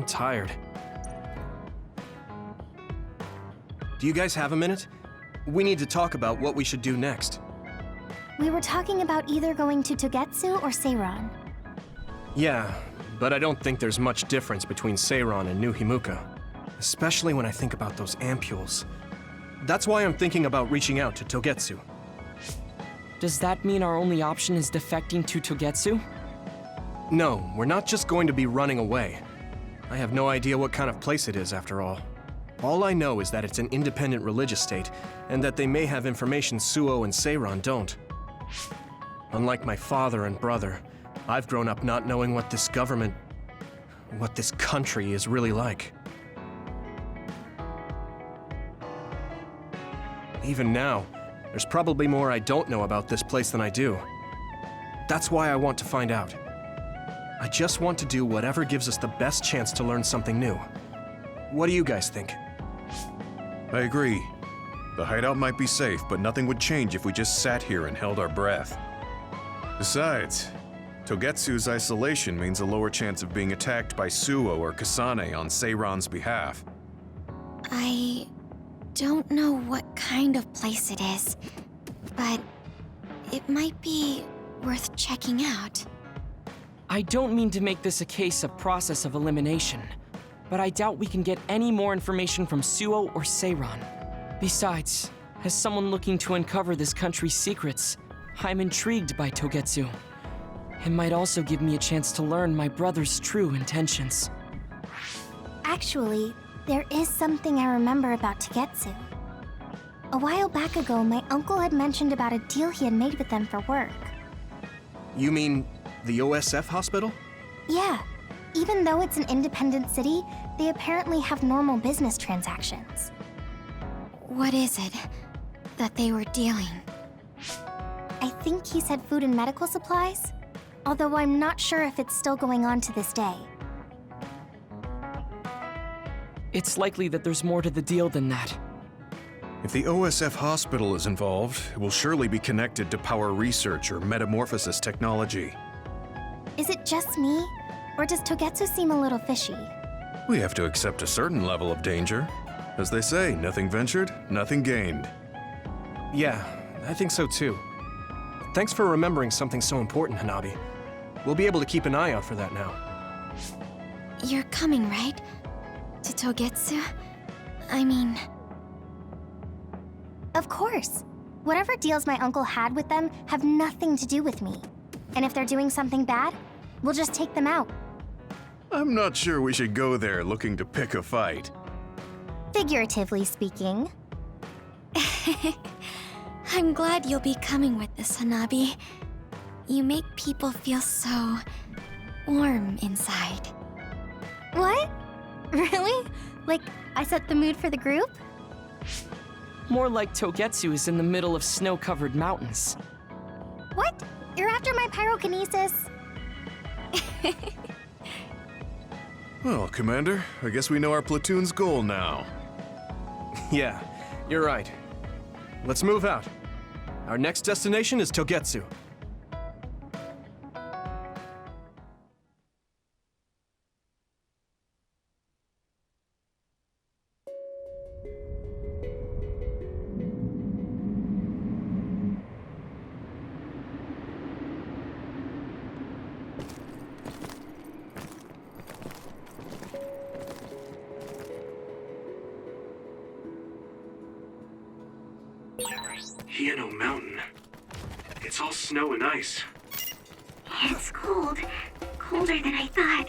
tired. Do you guys have a minute? We need to talk about what we should do next. We were talking about either going to Togetsu or Seiron. Yeah, but I don't think there's much difference between Seiron and New Himuka. Especially when I think about those ampules. That's why I'm thinking about reaching out to Togetsu. Does that mean our only option is defecting to Togetsu? No, we're not just going to be running away. I have no idea what kind of place it is, after all. All I know is that it's an independent religious state, and that they may have information Suo and Seiron don't. Unlike my father and brother, I've grown up not knowing what this government, what this country is really like. Even now, there's probably more I don't know about this place than I do. That's why I want to find out. I just want to do whatever gives us the best chance to learn something new. What do you guys think? I agree. The hideout might be safe, but nothing would change if we just sat here and held our breath. Besides, Togetsu's isolation means a lower chance of being attacked by Suo or Kasane on Seiron's behalf. I don't know what kind of place it is, but it might be worth checking out. I don't mean to make this a case of process of elimination, but I doubt we can get any more information from Suo or Seiron. Besides, as someone looking to uncover this country's secrets, I'm intrigued by Togetsu. It might also give me a chance to learn my brother's true intentions. Actually, there is something I remember about Togetsu. A while back ago, my uncle had mentioned about a deal he had made with them for work. You mean the OSF hospital? Yeah. Even though it's an independent city, they apparently have normal business transactions. What is it that they were dealing? I think he said food and medical supplies, although I'm not sure if it's still going on to this day. It's likely that there's more to the deal than that. If the OSF hospital is involved, it will surely be connected to power research or metamorphosis technology. Is it just me? Or does Togetsu seem a little fishy? We have to accept a certain level of danger. As they say, nothing ventured, nothing gained. Yeah, I think so too. Thanks for remembering something so important, Hanabi. We'll be able to keep an eye out for that now. You're coming, right? To Togetsu? I mean... Of course. Whatever deals my uncle had with them have nothing to do with me. And if they're doing something bad, we'll just take them out. I'm not sure we should go there looking to pick a fight. Figuratively speaking. I'm glad you'll be coming with us, Hanabi. You make people feel so... warm inside. What? Really? Like, I set the mood for the group? More like Togetsu is in the middle of snow-covered mountains. What? You're after my pyrokinesis? Well, Commander, I guess we know our platoon's goal now. Yeah, you're right. Let's move out. Our next destination is Togetsu. Hieno Mountain. It's all snow and ice. It's cold. Colder than I thought.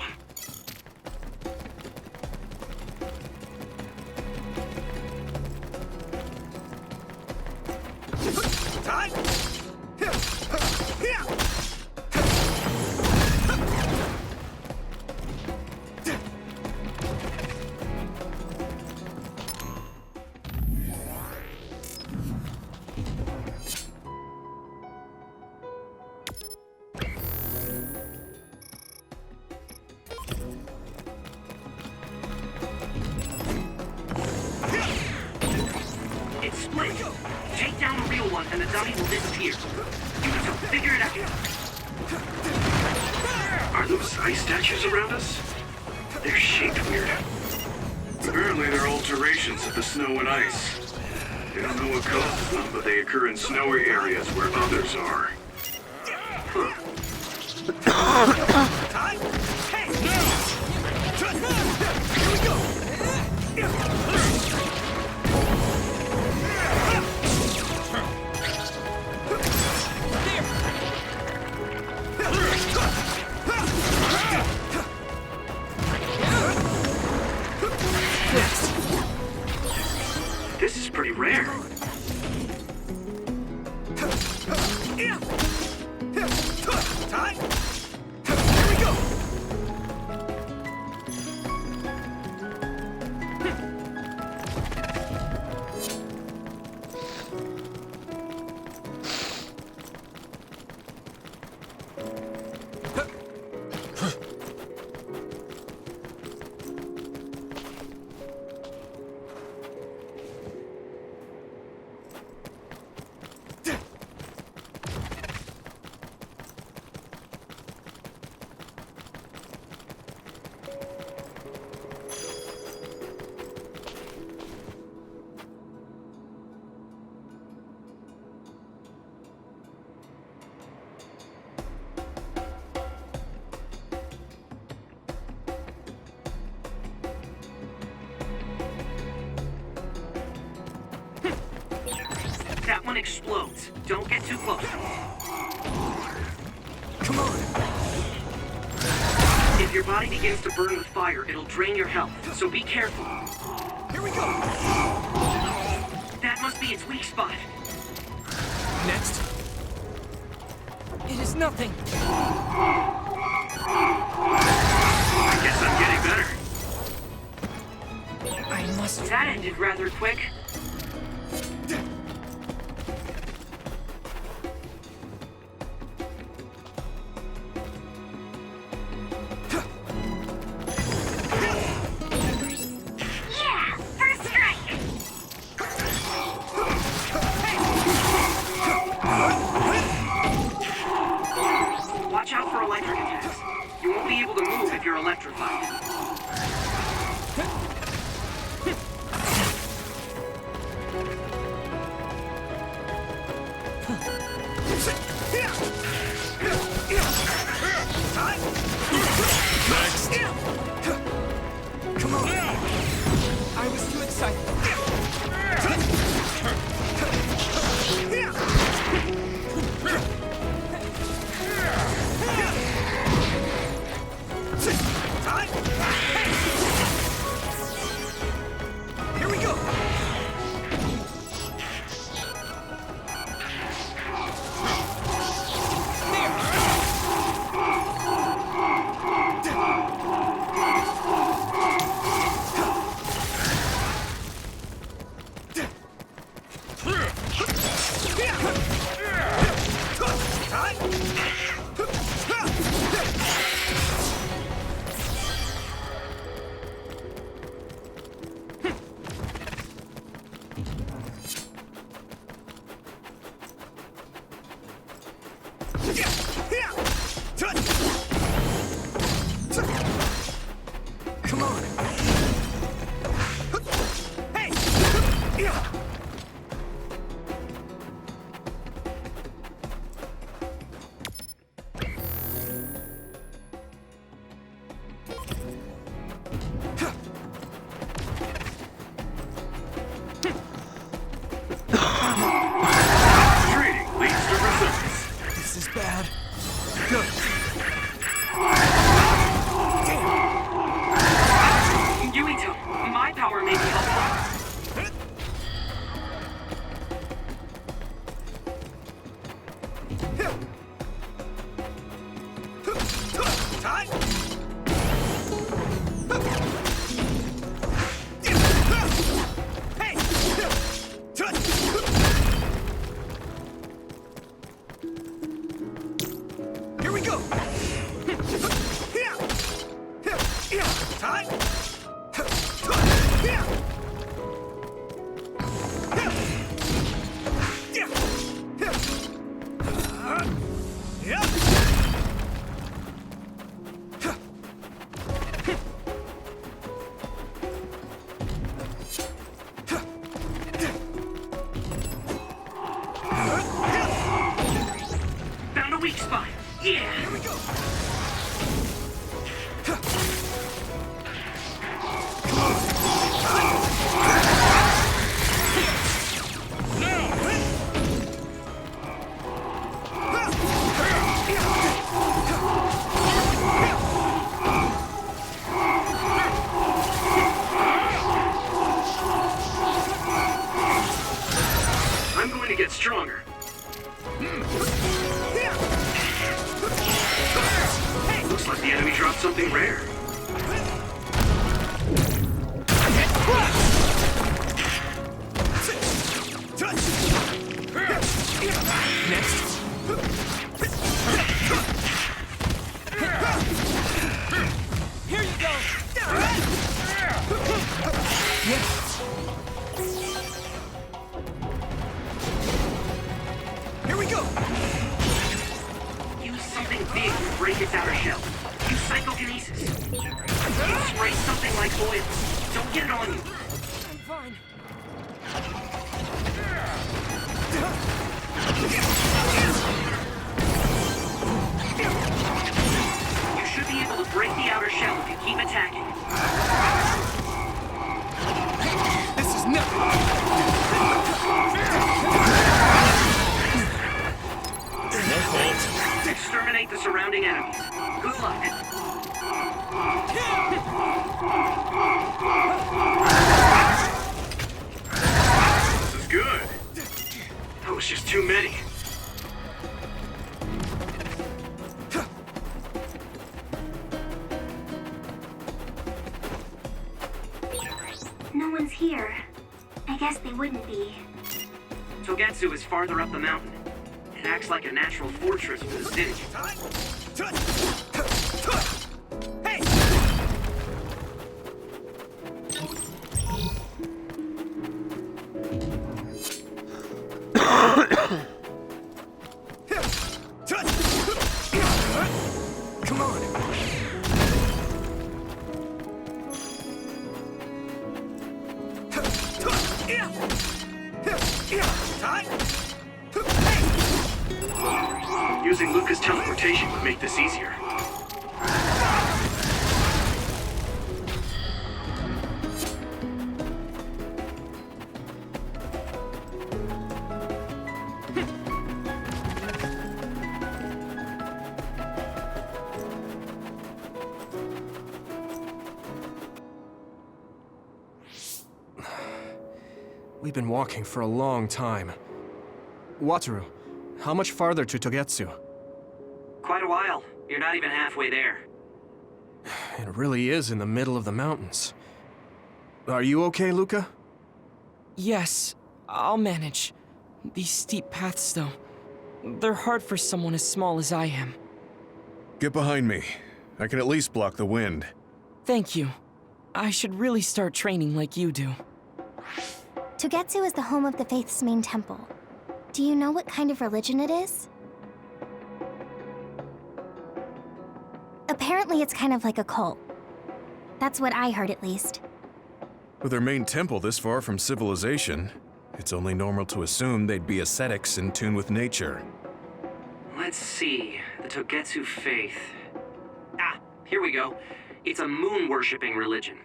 It's split. Take down the real one and the dummy will disappear. You need to figure it out. Are those ice statues around us? They're shaped weird. Apparently they're alterations of the snow and ice. They don't know what causes them, but they occur in snowy areas where others are. This is pretty rare. That one explodes. Don't get too close. Come on! If your body begins to burn with fire, it'll drain your health, so be careful. Here we go! That must be its weak spot. Next. It is nothing. I guess I'm getting better. I must. That ended rather quick. Yeah! First strike! Watch out for electric attacks. You won't be able to move if you're electrified. Next! Come on! I was too excited. Here we go! Come on! Hey! Training leads to results. This is bad. Good. Yuito, my power may be helpful. Here we go! Looks like the enemy dropped something rare. Next. Here you go! Here we go! Use something big to break its outer shell. Use psychokinesis. Spray something like oil. Don't get it on you. I'm fine. You should be able to break the outer shell if you keep attacking. This is nothing! No fault. Exterminate the surrounding enemies. Good luck. This is good. That was just too many. No one's here. I guess they wouldn't be. Togetsu is farther up the mountain. It acts like a natural fortress for the city. Hey! Come on! Using Luca's teleportation would make this easier. We've been walking for a long time. Wataru, how much farther to Togetsu? Quite a while. You're not even halfway there. It really is in the middle of the mountains. Are you okay, Luca? Yes, I'll manage. These steep paths, though, they're hard for someone as small as I am. Get behind me. I can at least block the wind. Thank you. I should really start training like you do. Togetsu is the home of the Faith's main temple. Do you know what kind of religion it is? Apparently it's kind of like a cult. That's what I heard, at least. With their main temple this far from civilization, it's only normal to assume they'd be ascetics in tune with nature. Let's see. The Togetsu faith. Ah, here we go. It's a moon-worshipping religion.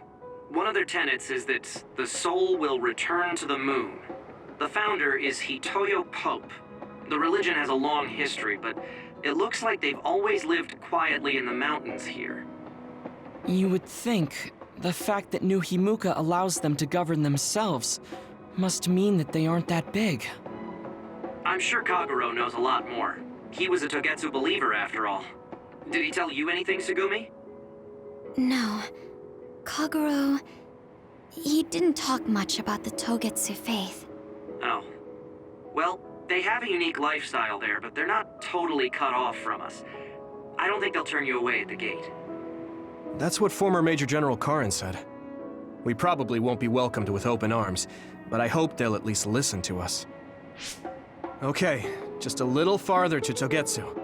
One of their tenets is that the soul will return to the moon. The founder is Hitoyo Pope. The religion has a long history, but it looks like they've always lived quietly in the mountains here. You would think the fact that New Himuka allows them to govern themselves must mean that they aren't that big. I'm sure Kaguro knows a lot more. He was a Togetsu believer, after all. Did he tell you anything, Tsugumi? No. Kaguro... he didn't talk much about the Togetsu faith. Oh. Well, they have a unique lifestyle there, but they're not totally cut off from us. I don't think they'll turn you away at the gate. That's what former Major General Karin said. We probably won't be welcomed with open arms, but I hope they'll at least listen to us. Okay, just a little farther to Togetsu.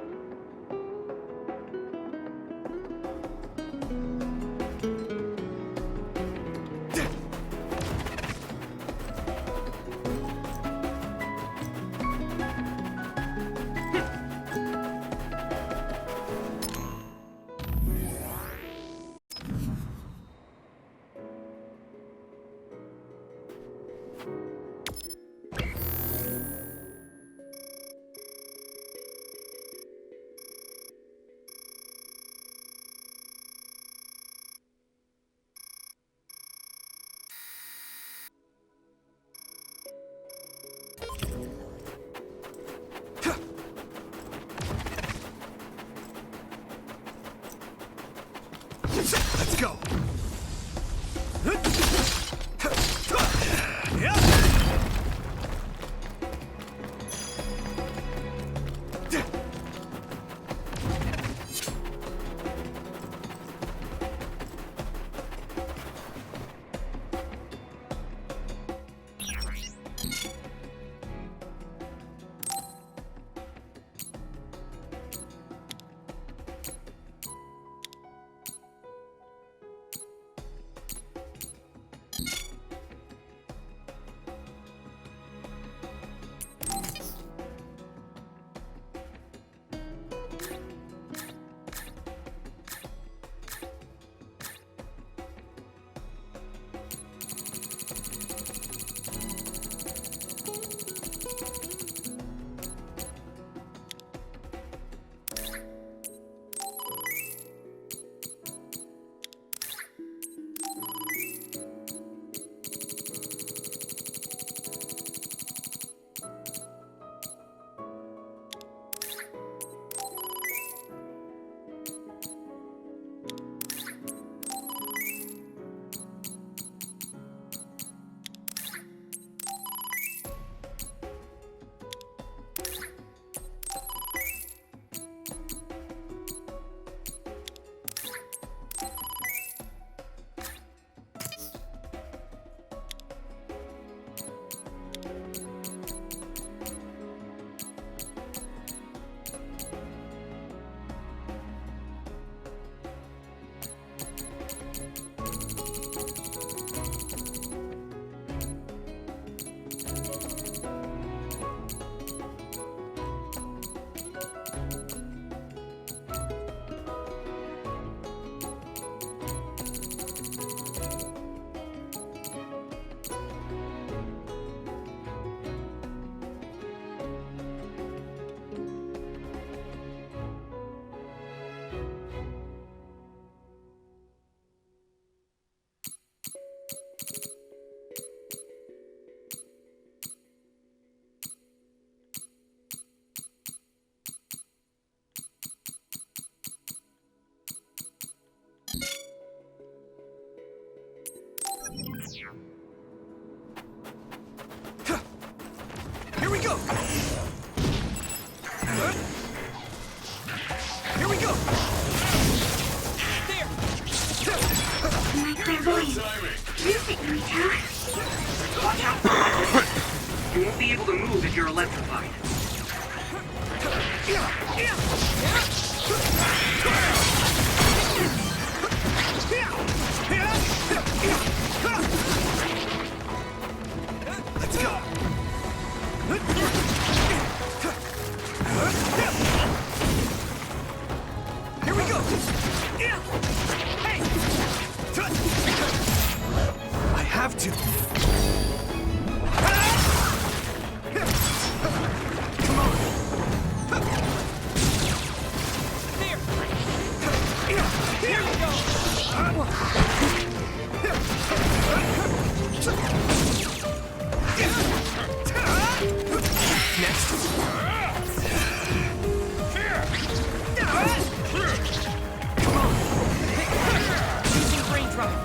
Using brain drive.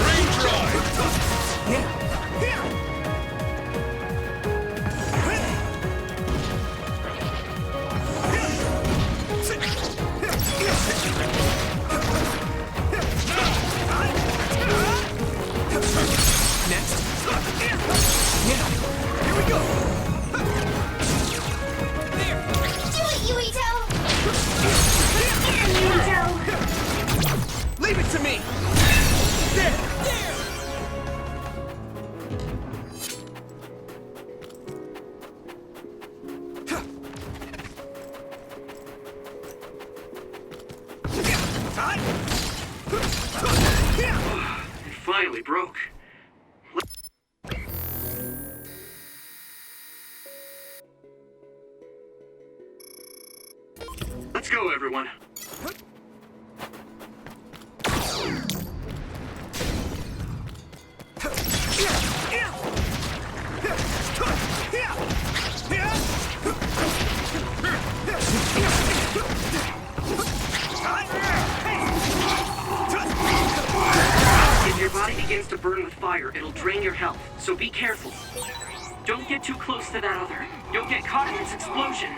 Brain drive! Next. Yeah. Here we go. There. Do it, Yuito! Yuito! Leave it to me. There. It finally broke. Let's go, everyone. If your body begins to burn with fire, it'll drain your health, so be careful. Don't get too close to that other. You'll get caught in its explosion.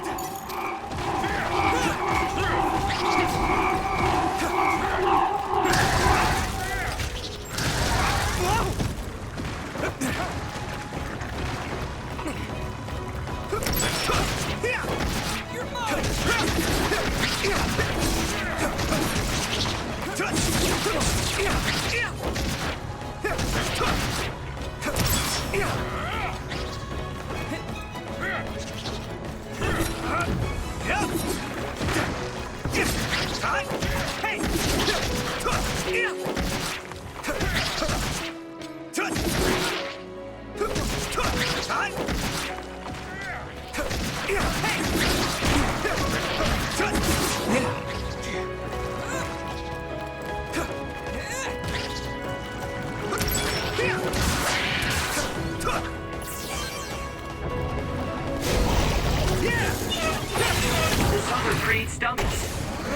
This other creates dummies.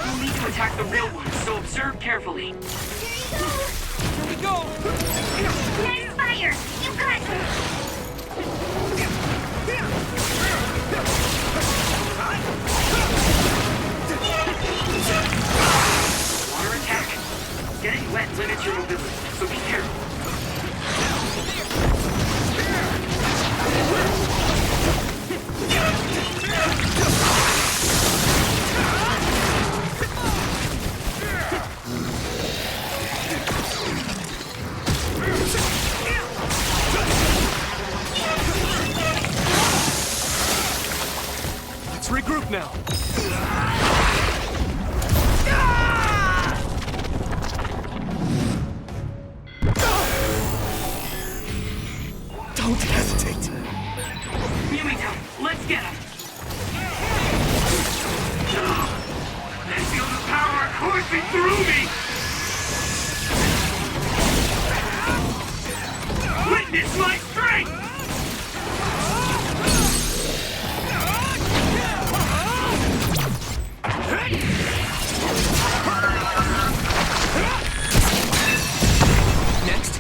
You'll need to attack the real ones, so observe carefully. Here we go. Nice fire! You got Water attack. Getting wet limits your mobility, so be careful. Let's regroup now. Don't hesitate. Yuito, let's get him. I feel the power coursing through me. Witness my strength. Next.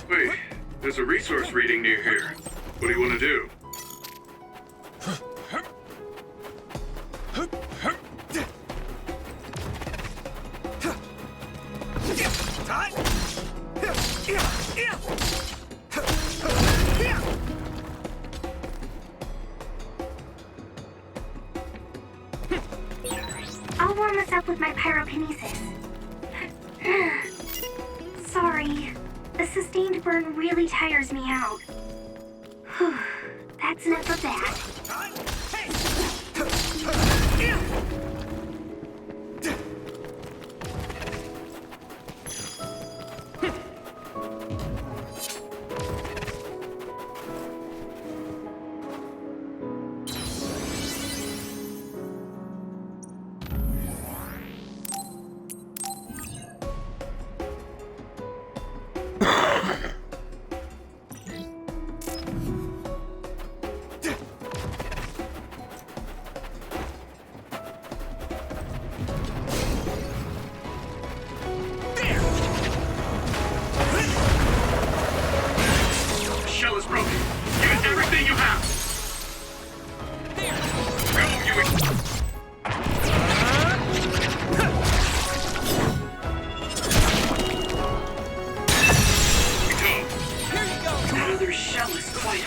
Wait, there's a resource reading near here. What do you want to do? I'll warm us up with my pyrokinesis. Sorry. The sustained burn really tires me out. Whew. That's enough of that.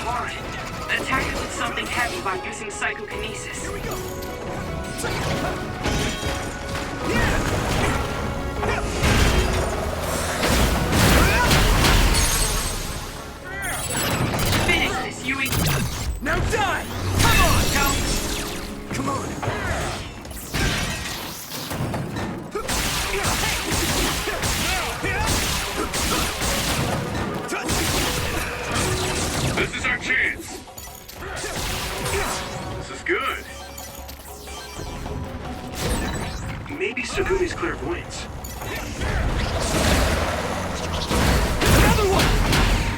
hard. Attack it with something heavy by using psychokinesis. Finish this, Yuito! Now die! Come on, don't! Come on! This is our chance. This is good. Maybe Sugumi's clairvoyance. Another one!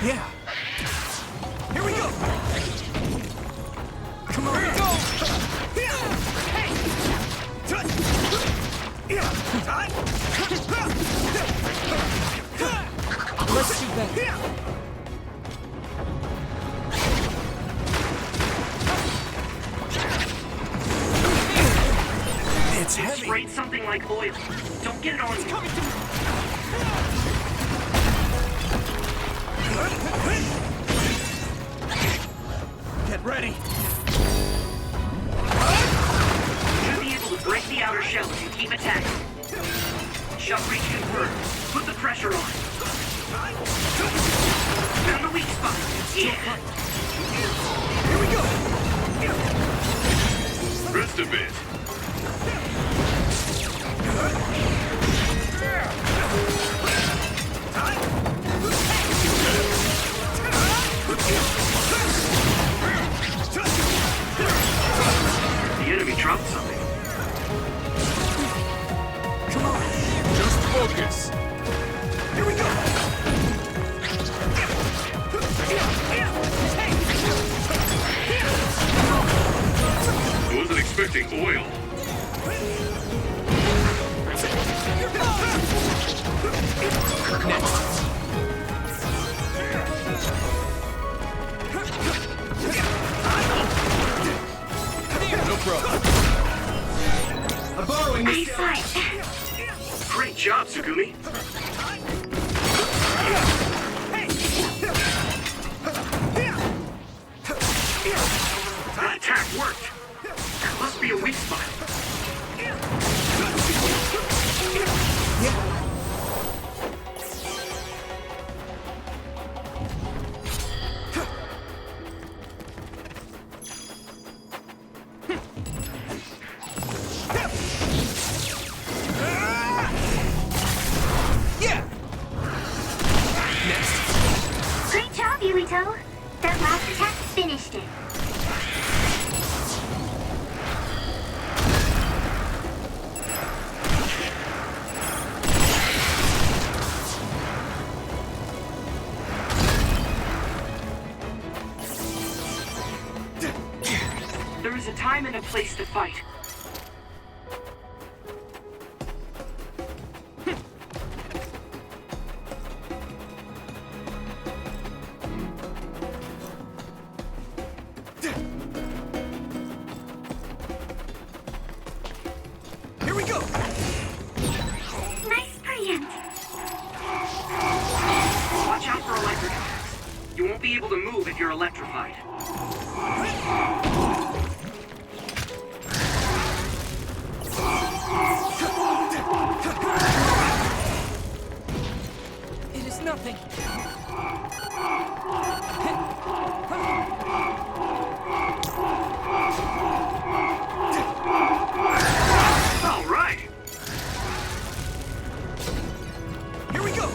Yeah. Here we go! Come on! Here we go! Let's do better. It's heavy. Sprayed something like oil. Don't get it on you. Get ready. You'll be able to break the outer shell if you keep attacking. Shove reach confirmed. Put the pressure on. Found the weak spot. Yeah. Here we go. Rest a bit. The enemy dropped something. Come on. Just focus. Here we go. I wasn't expecting oil. No problem. I'm borrowing this. Baseline. Great job, Sugumi. That attack worked. There must be a weak spot. Great job, Yuito. That last attack finished it. There is a time and a place to fight. Here we go. Nice preempt. Watch out for electric attacks. You won't be able to move if you're electrified. It is nothing. All right. Here we go.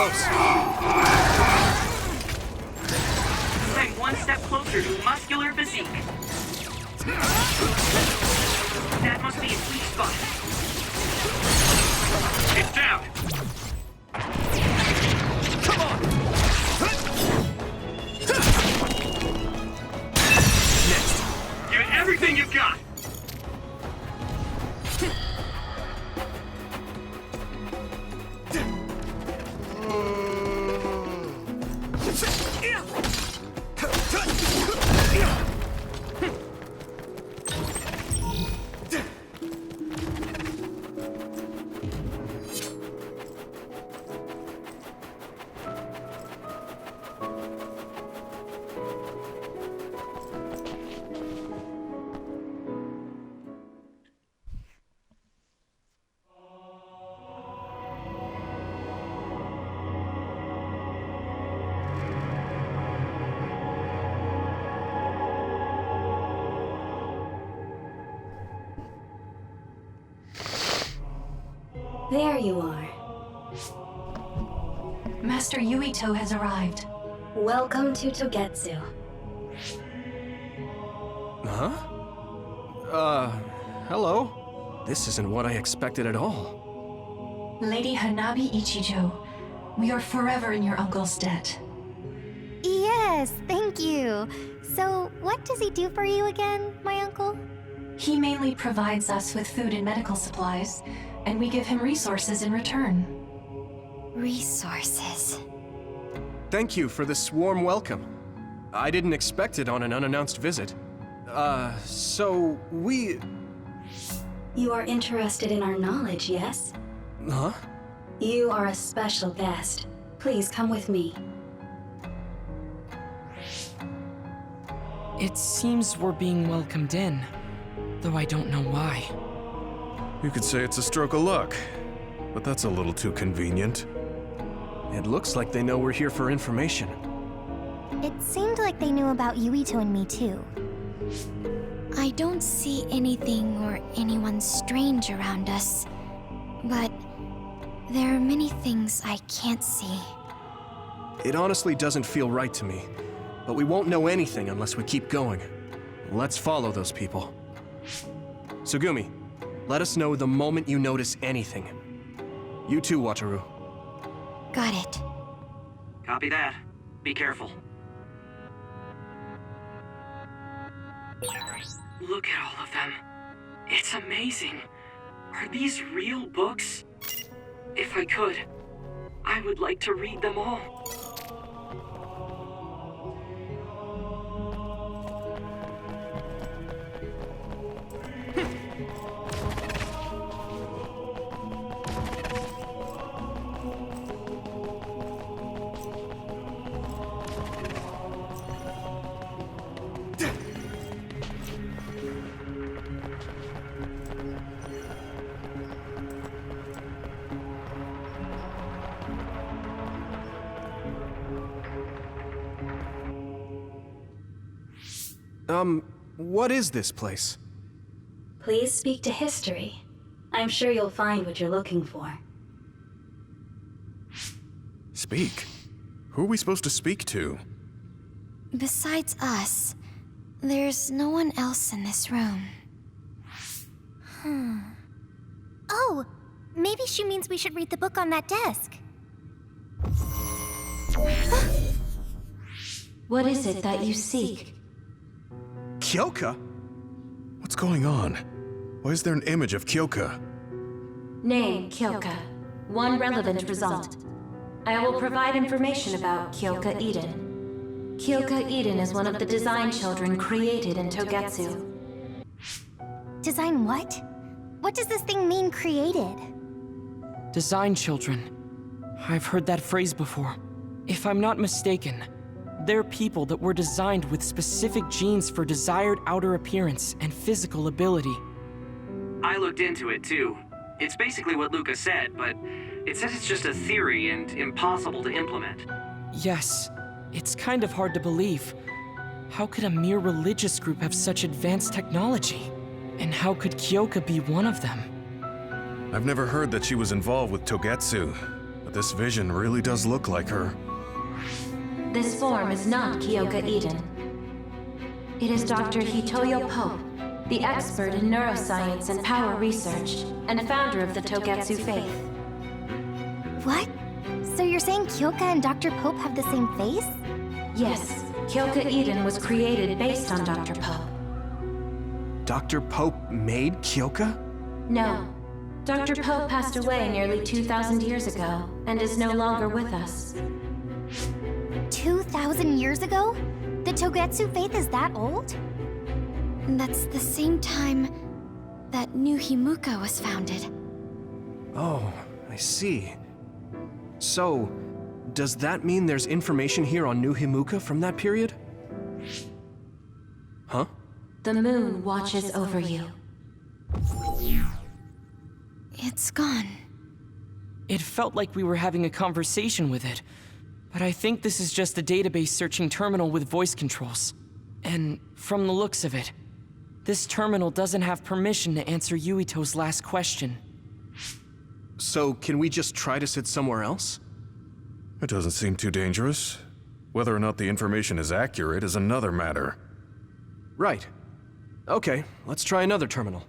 close. I'm one step closer to muscular physique. That must be a weak spot. It's down. Come on! Next. Give it everything you've got. There you are. Master Yuito has arrived. Welcome to Togetsu. Huh? Hello? This isn't what I expected at all. Lady Hanabi Ichijo, we are forever in your uncle's debt. Yes, thank you. So, what does he do for you again, my uncle? He mainly provides us with food and medical supplies, and we give him resources in return. Resources. Thank you for this warm welcome. I didn't expect it on an unannounced visit. So we... You are interested in our knowledge, yes? Huh? You are a special guest. Please come with me. It seems we're being welcomed in, though I don't know why. You could say it's a stroke of luck, but that's a little too convenient. It looks like they know we're here for information. It seemed like they knew about Yuito and me too. I don't see anything or anyone strange around us, but there are many things I can't see. It honestly doesn't feel right to me, but we won't know anything unless we keep going. Let's follow those people. Sugumi, let us know the moment you notice anything. You too, Wataru. Got it. Copy that. Be careful. Look at all of them. It's amazing. Are these real books? If I could, I would like to read them all. What is this place? Please speak to history. I'm sure you'll find what you're looking for. Speak? Who are we supposed to speak to? Besides us, there's no one else in this room. Oh, maybe she means we should read the book on that desk. What is it that you seek? Kyoka? What's going on? Why is there an image of Kyoka? Name, Kyoka. One relevant result. I will provide information about Kyoka Eden. Kyoka Eden is one of the design children created in Togetsu. Design what? What does this thing mean, created? Design children. I've heard that phrase before. If I'm not mistaken, they're people that were designed with specific genes for desired outer appearance and physical ability. I looked into it too. It's basically what Luca said, but it says it's just a theory and impossible to implement. Yes, it's kind of hard to believe. How could a mere religious group have such advanced technology? And how could Kyoka be one of them? I've never heard that she was involved with Togetsu, but this vision really does look like her. This form is not Kyoka Eden. It is Dr. Hitoyo Pope, the expert in neuroscience and power research, and founder of the Togetsu faith. What? So you're saying Kyoka and Dr. Pope have the same face? Yes, Kyoka Eden was created based on Dr. Pope. Dr. Pope made Kyoka? No. Dr. Pope passed away nearly 2,000 years ago, and is no longer with us. 2,000 years ago? The Togetsu faith is that old? That's the same time that New Himuka was founded. Oh, I see. So, does that mean there's information here on New Himuka from that period? Huh? The moon watches over you. It's gone. It felt like we were having a conversation with it, but I think this is just a database searching terminal with voice controls. And from the looks of it, this terminal doesn't have permission to answer Yuito's last question. So, can we just try to sit somewhere else? It doesn't seem too dangerous. Whether or not the information is accurate is another matter. Right. Okay, let's try another terminal.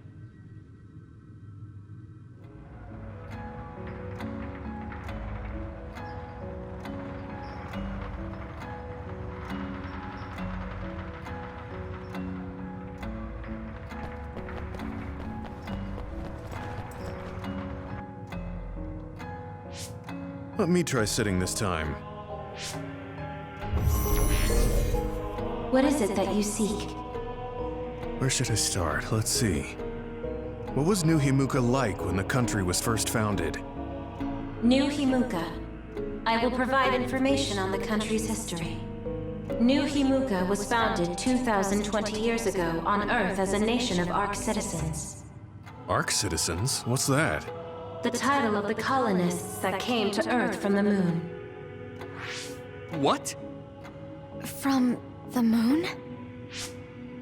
Let me try sitting this time. What is it that you seek? Where should I start? Let's see. What was New Himuka like when the country was first founded? New Himuka. I will provide information on the country's history. New Himuka was founded 2,020 years ago on Earth as a nation of Ark citizens. Ark citizens? What's that? The title of the colonists that came to Earth from the moon. What? From the moon?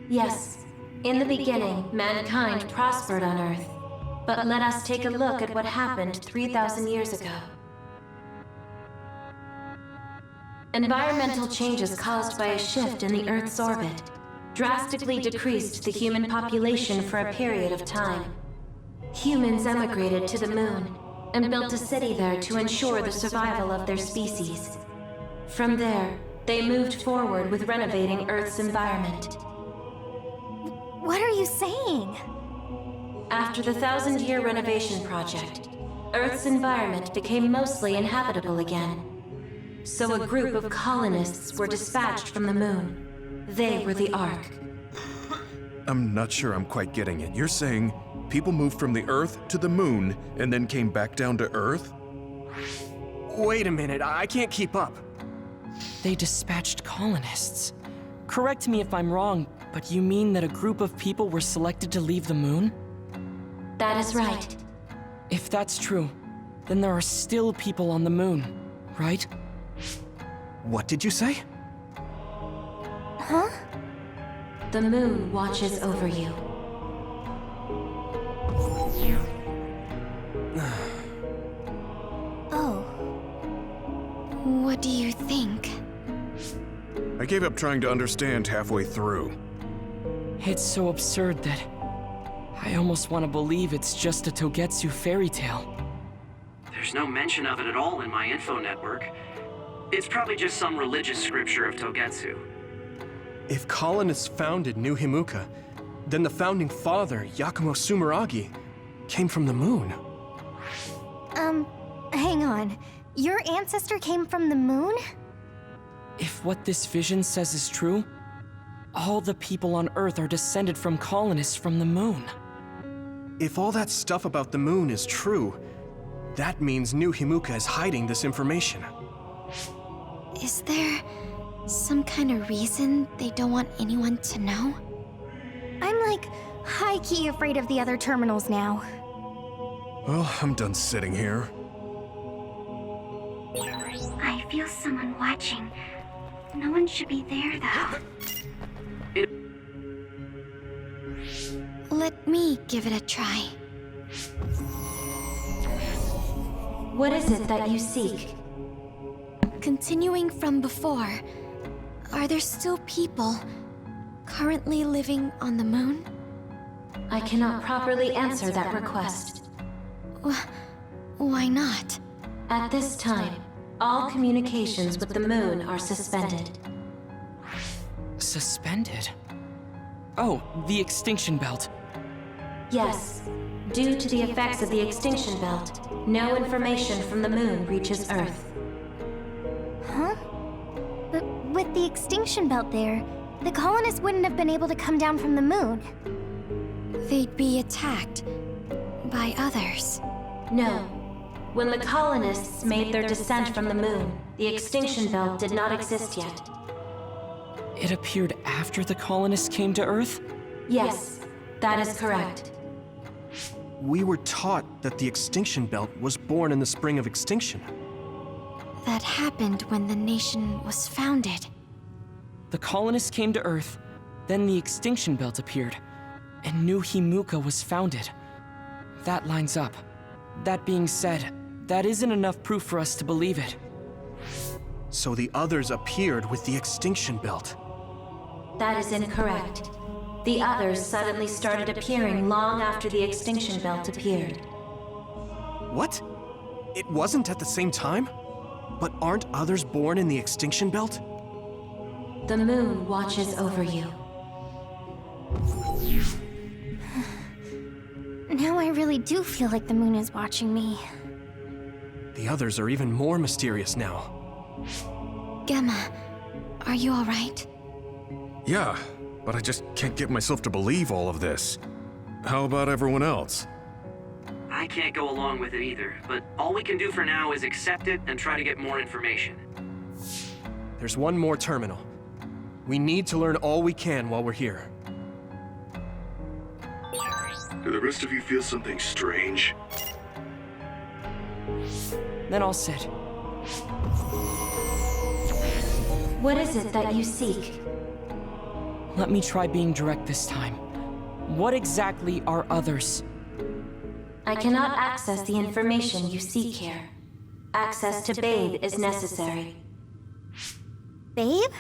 Yes. In the beginning, mankind prospered on Earth. But let us take a look at what happened 3,000 years ago. Environmental changes caused by a shift in the Earth's orbit drastically decreased the human population for a period of time. Humans emigrated to the moon and built a city there to ensure the survival of their species. From there, they moved forward with renovating Earth's environment. What are you saying? After the 1,000-year renovation project, Earth's environment became mostly inhabitable again. So a group of colonists were dispatched from the moon. They were the Ark. I'm not sure I'm quite getting it. You're saying people moved from the Earth to the moon and then came back down to Earth? Wait a minute, I can't keep up. They dispatched colonists. Correct me if I'm wrong, but you mean that a group of people were selected to leave the moon? That is right. If that's true, then there are still people on the moon, right? What did you say? Huh? The moon watches over you. Oh. What do you think? I gave up trying to understand halfway through. It's so absurd that I almost want to believe it's just a Togetsu fairy tale. There's no mention of it at all in my info network. It's probably just some religious scripture of Togetsu. If colonists founded New Himuka, then the founding father, Yakumo Sumeragi, came from the moon. Hang on. Your ancestor came from the moon? If what this vision says is true, all the people on Earth are descended from colonists from the moon. If all that stuff about the moon is true, that means New Himuka is hiding this information. Is there some kind of reason they don't want anyone to know? I'm like high-key afraid of the other terminals now. Well, I'm done sitting here. I feel someone watching. No one should be there, though. Let me give it a try. What is it that you seek? Continuing from before, are there still people currently living on the moon? I cannot properly answer that request. Why not? At this time, all communications with the moon are suspended. Suspended? Oh, the extinction belt. Yes. Due to the effects of the extinction belt, no information from the moon reaches Earth. Huh? But with the extinction belt there, the colonists wouldn't have been able to come down from the moon. They'd be attacked by others. No. When the colonists made their descent from the moon, the extinction belt did not exist yet. It appeared after the colonists came to Earth? Yes, that is correct. We were taught that the extinction belt was born in the spring of extinction. That happened when the nation was founded. The colonists came to Earth, then the extinction belt appeared, and New Himuka was founded. That lines up. That being said, that isn't enough proof for us to believe it. So the others appeared with the extinction belt. That is incorrect. The others suddenly started appearing long after the extinction belt appeared. What? It wasn't at the same time? But aren't others born in the extinction belt? The moon watches over you. Now I really do feel like the moon is watching me. The others are even more mysterious now. Gemma, are you all right? Yeah, but I just can't get myself to believe all of this. How about everyone else? I can't go along with it either, but all we can do for now is accept it and try to get more information. There's one more terminal. We need to learn all we can while we're here. Do the rest of you feel something strange? Then I'll sit. What is it that you seek? Let me try being direct this time. What exactly are others? I cannot access the information you seek here. Access to Babe is necessary. Babe?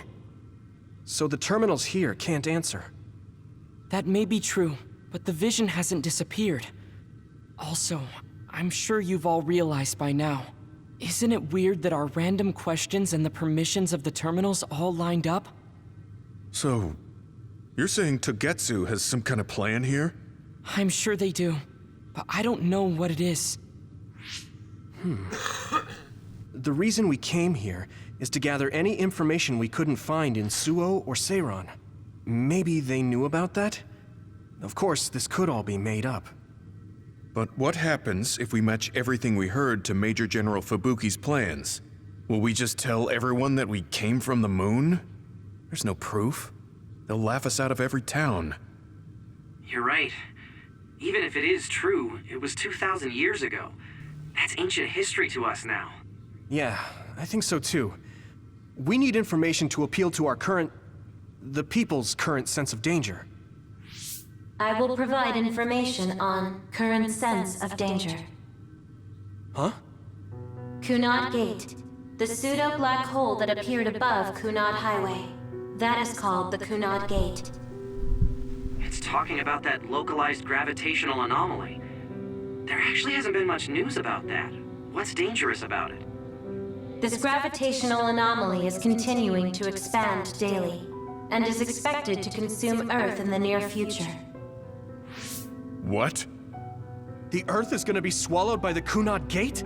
So the terminals here can't answer. That may be true, but the vision hasn't disappeared. Also, I'm sure you've all realized by now. Isn't it weird that our random questions and the permissions of the terminals all lined up? So, you're saying Togetsu has some kind of plan here? I'm sure they do, but I don't know what it is. The reason we came here is to gather any information we couldn't find in Suo or Seiran. Maybe they knew about that? Of course, this could all be made up. But what happens if we match everything we heard to Major General Fubuki's plans? Will we just tell everyone that we came from the moon? There's no proof. They'll laugh us out of every town. You're right. Even if it is true, it was 2,000 years ago. That's ancient history to us now. Yeah, I think so too. We need information to appeal to the people's current sense of danger. I will provide information on current sense of danger. Huh? Kunad Gate, the pseudo-black hole that appeared above Kunad Highway. That is called the Kunad Gate. It's talking about that localized gravitational anomaly. There actually hasn't been much news about that. What's dangerous about it? This gravitational anomaly is continuing to expand daily, and is expected to consume Earth in the near future. What? The Earth is gonna be swallowed by the Kunad Gate?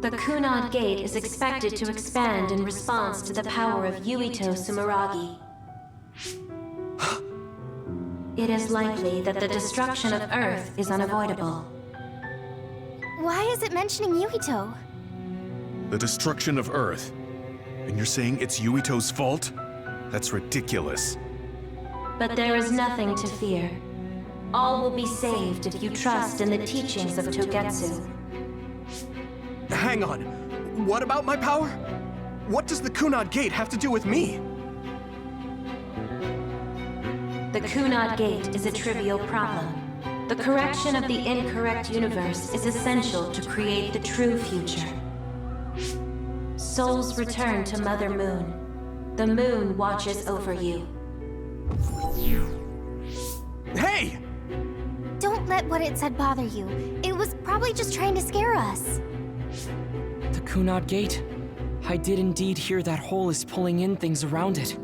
The Kunad Gate is expected to expand in response to the power of Yuito Sumeragi. It is likely that the destruction of Earth is unavoidable. Why is it mentioning Yuito? The destruction of Earth. And you're saying it's Yuito's fault? That's ridiculous. But there is nothing to fear. All will be saved if you trust in the teachings of Togetsu. Hang on. What about my power? What does the Kunad Gate have to do with me? The Kunad Gate is a trivial problem. The correction of the incorrect universe is essential to create the true future. Souls return to Mother Moon. The moon watches over you. Hey! Don't let what it said bother you. It was probably just trying to scare us. The Kunad Gate? I did indeed hear that hole is pulling in things around it.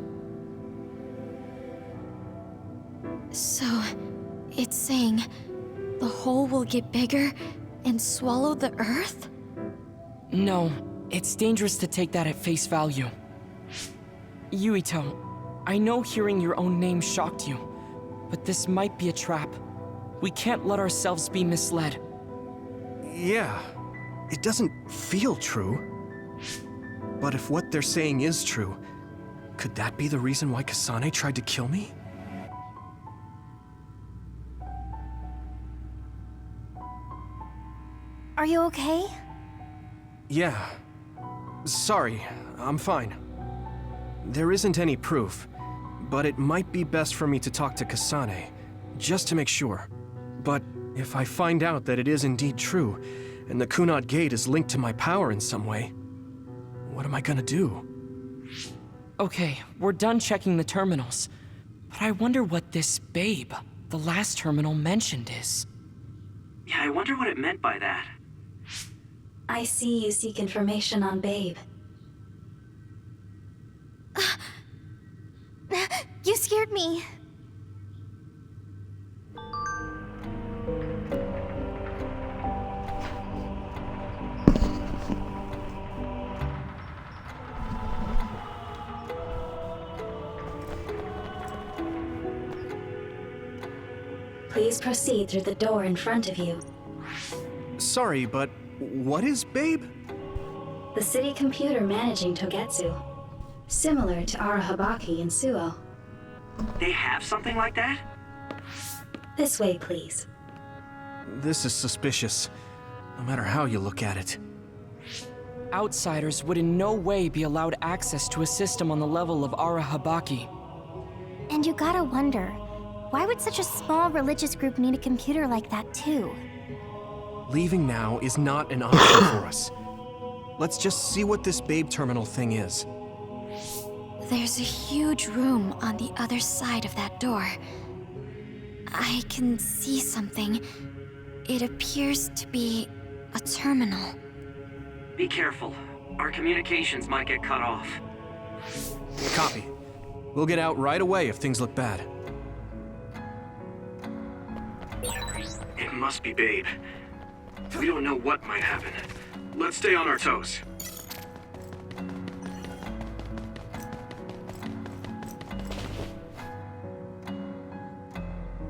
So, it's saying the hole will get bigger and swallow the Earth? No, it's dangerous to take that at face value. Yuito, I know hearing your own name shocked you, but this might be a trap. We can't let ourselves be misled. Yeah, it doesn't feel true. But if what they're saying is true, could that be the reason why Kasane tried to kill me? Are you okay? Yeah. Sorry, I'm fine. There isn't any proof, but it might be best for me to talk to Kasane, just to make sure. But if I find out that it is indeed true, and the Kunad Gate is linked to my power in some way, what am I gonna do? Okay, we're done checking the terminals. But I wonder what this Babe, the last terminal mentioned, is. Yeah, I wonder what it meant by that. I see you seek information on Babe. You scared me. Please proceed through the door in front of you. Sorry, but what is Babe? The city computer managing Togetsu. Similar to Arahabaki in Suo. They have something like that? This way, please. This is suspicious, no matter how you look at it. Outsiders would in no way be allowed access to a system on the level of Arahabaki. And you gotta wonder, why would such a small religious group need a computer like that too? Leaving now is not an option for us. Let's just see what this Babe terminal thing is. There's a huge room on the other side of that door. I can see something. It appears to be a terminal. Be careful. Our communications might get cut off. Copy. We'll get out right away if things look bad. It must be Babe. We don't know what might happen. Let's stay on our toes.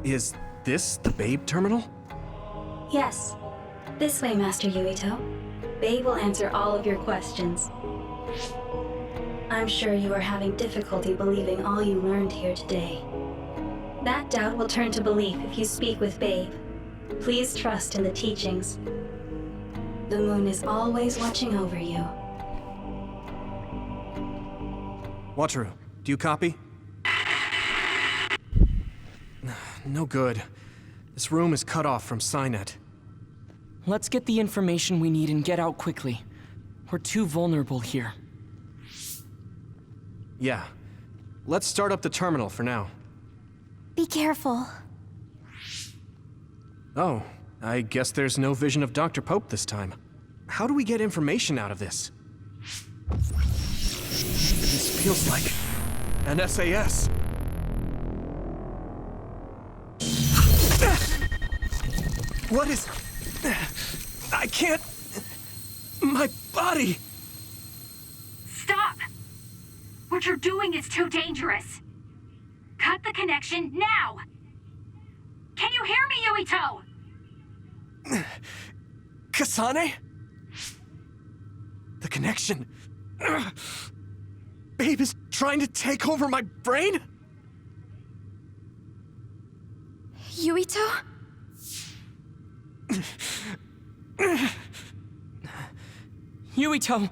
Is this the Babe terminal? Yes. This way, Master Yuito. Babe will answer all of your questions. I'm sure you are having difficulty believing all you learned here today. That doubt will turn to belief if you speak with Babe. Please trust in the teachings. The moon is always watching over you. Wataru, do you copy? No good. This room is cut off from Cynet. Let's get the information we need and get out quickly. We're too vulnerable here. Yeah. Let's start up the terminal for now. Be careful. Oh, I guess there's no vision of Dr. Pope this time. How do we get information out of this? This feels like an SAS. What is... I can't... My body... Stop! What you're doing is too dangerous. Cut the connection now! Can you hear me, Yuito? Kasane? The connection... Babe is trying to take over my brain? Yuito? Yuito!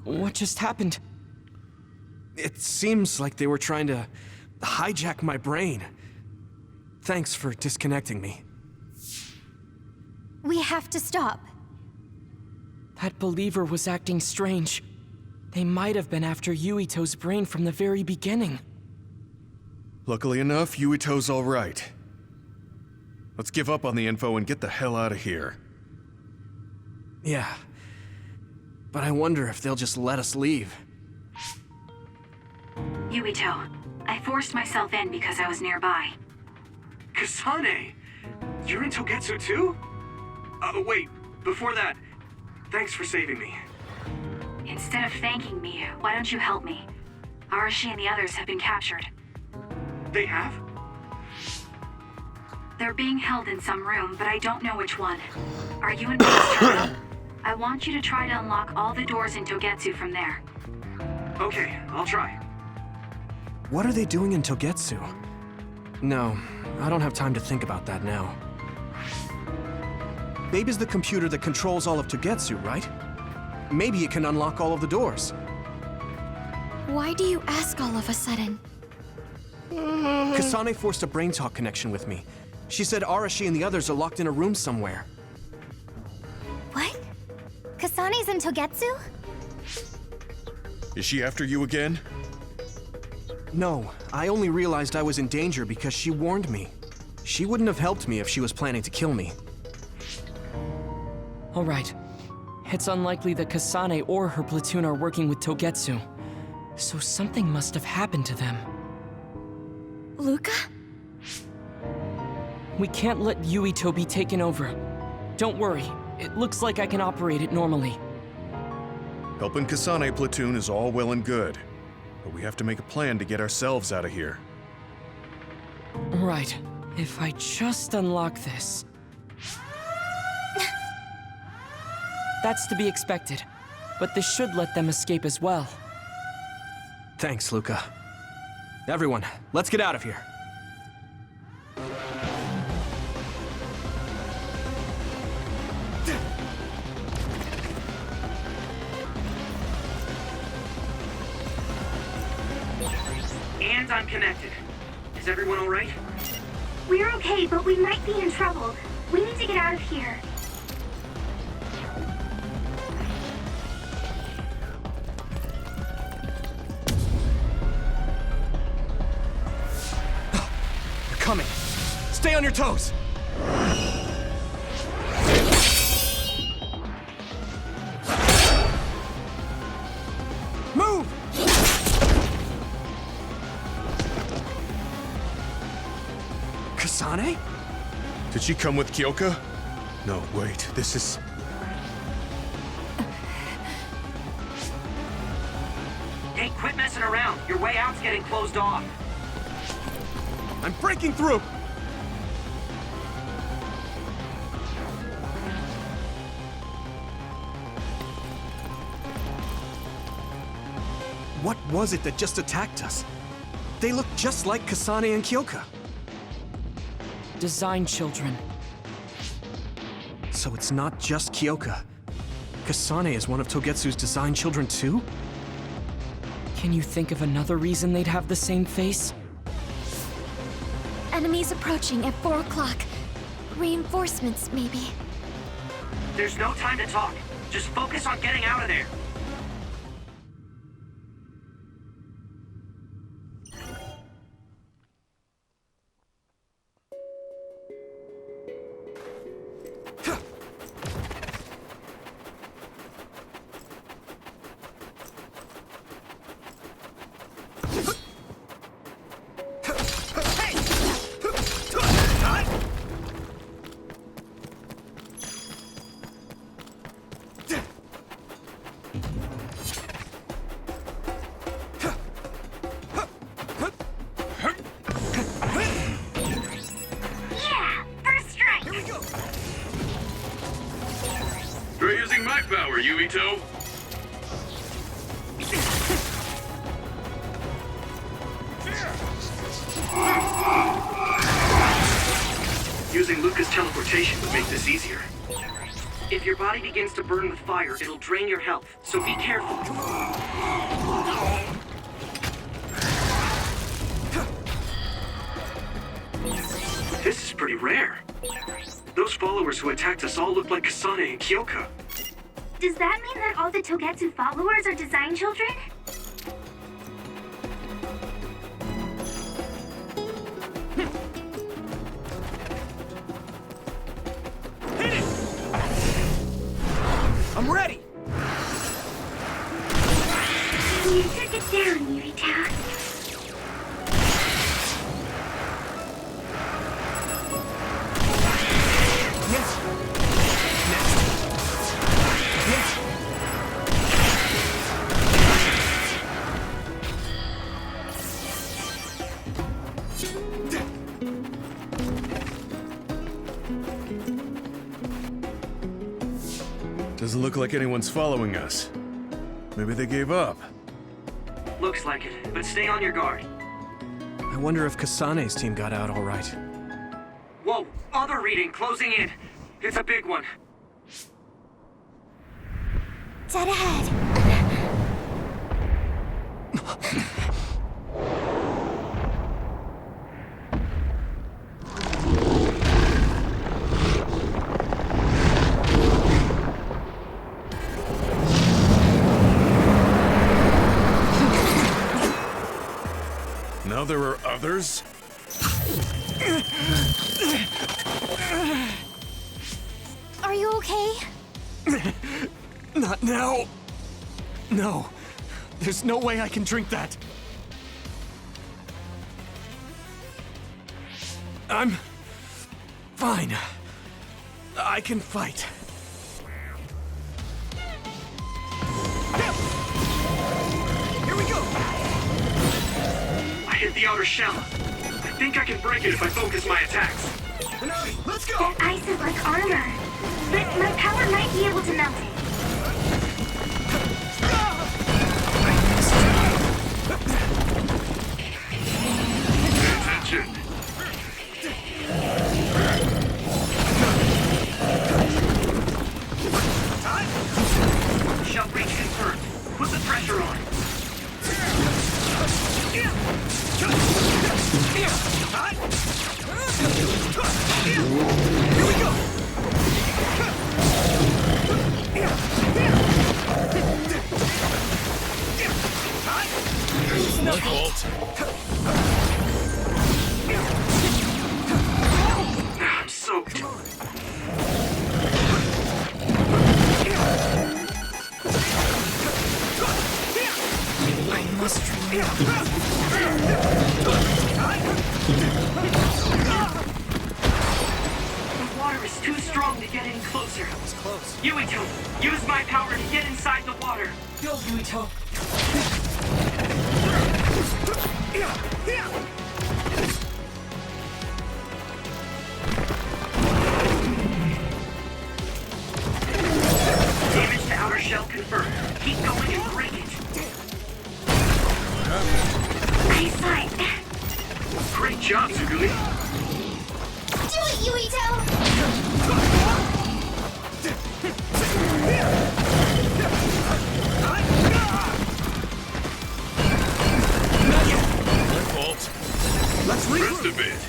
What just happened? It seems like they were trying to hijack my brain. Thanks for disconnecting me. We have to stop. That believer was acting strange. They might have been after Yuito's brain from the very beginning. Luckily enough, Yuito's all right. Let's give up on the info and get the hell out of here. Yeah. But I wonder if they'll just let us leave. Yuito, I forced myself in because I was nearby. Kasane! You're in Togetsu too? Wait, before that, thanks for saving me. Instead of thanking me, why don't you help me? Arashi and the others have been captured. They have? They're being held in some room, but I don't know which one. Are you in Base Terminal? I want you to try to unlock all the doors in Togetsu from there. Okay, I'll try. What are they doing in Togetsu? No, I don't have time to think about that now. Babe is the computer that controls all of Togetsu, right? Maybe it can unlock all of the doors. Why do you ask all of a sudden? Kasane forced a brain talk connection with me. She said Arashi and the others are locked in a room somewhere. What? Kasane's in Togetsu? Is she after you again? No, I only realized I was in danger because she warned me. She wouldn't have helped me if she was planning to kill me. All right. It's unlikely that Kasane or her platoon are working with Togetsu. So something must have happened to them. Luca? We can't let Yuito be taken over. Don't worry. It looks like I can operate it normally. Helping Kasane platoon is all well and good, but we have to make a plan to get ourselves out of here. Right. If I just unlock this... That's to be expected, but this should let them escape as well. Thanks, Luca. Everyone, let's get out of here. And I'm connected. Is everyone all right? We're okay, but we might be in trouble. We need to get out of here. They're coming. Stay on your toes. Move! Kasane? Did she come with Kyoka? No, wait, this is... Hey, quit messing around. Your way out's getting closed off. I'm breaking through! What was it that just attacked us? They look just like Kasane and Kyoka. Design children. So it's not just Kyoka. Kasane is one of Togetsu's design children too? Can you think of another reason they'd have the same face? Enemies approaching at 4 o'clock. Reinforcements, maybe. There's no time to talk. Just focus on getting out of there. Try using my power, Yuito. Using Luca's teleportation would make this easier. If your body begins to burn with fire, it'll drain your health, so be careful. This is pretty rare. Those followers who attacked us all look like Kasane and Kyoka. Does that mean that all the Togetsu followers are design children? Hit it! I'm ready! You took it down, Yuito. Yes! Next! Yes! Doesn't look like anyone's following us. Maybe they gave up. Looks like it, but stay on your guard. I wonder if Kasane's team got out all right. Whoa, other reading closing in. It's a big one. Dead ahead. Now there are others? Are you okay? Not now. No. There's no way I can drink that. I'm fine. I can fight. Here we go. I hit the outer shell. I think I can break it if I focus my attacks. Let's go. That ice is like armor. But my power might be able to melt it. Attention. Shell breach confirmed. Put the pressure on. Here we go. My fault. I'm soaked. I must The water is too strong to get any closer. That was close. Yuito, use my power to get inside the water. Go, Yuito. Damage to outer shell confirmed. Keep going and break it. Nice fight. Great job, Tsugumi. Do it, Yuito! My fault. Let's Rest a bit.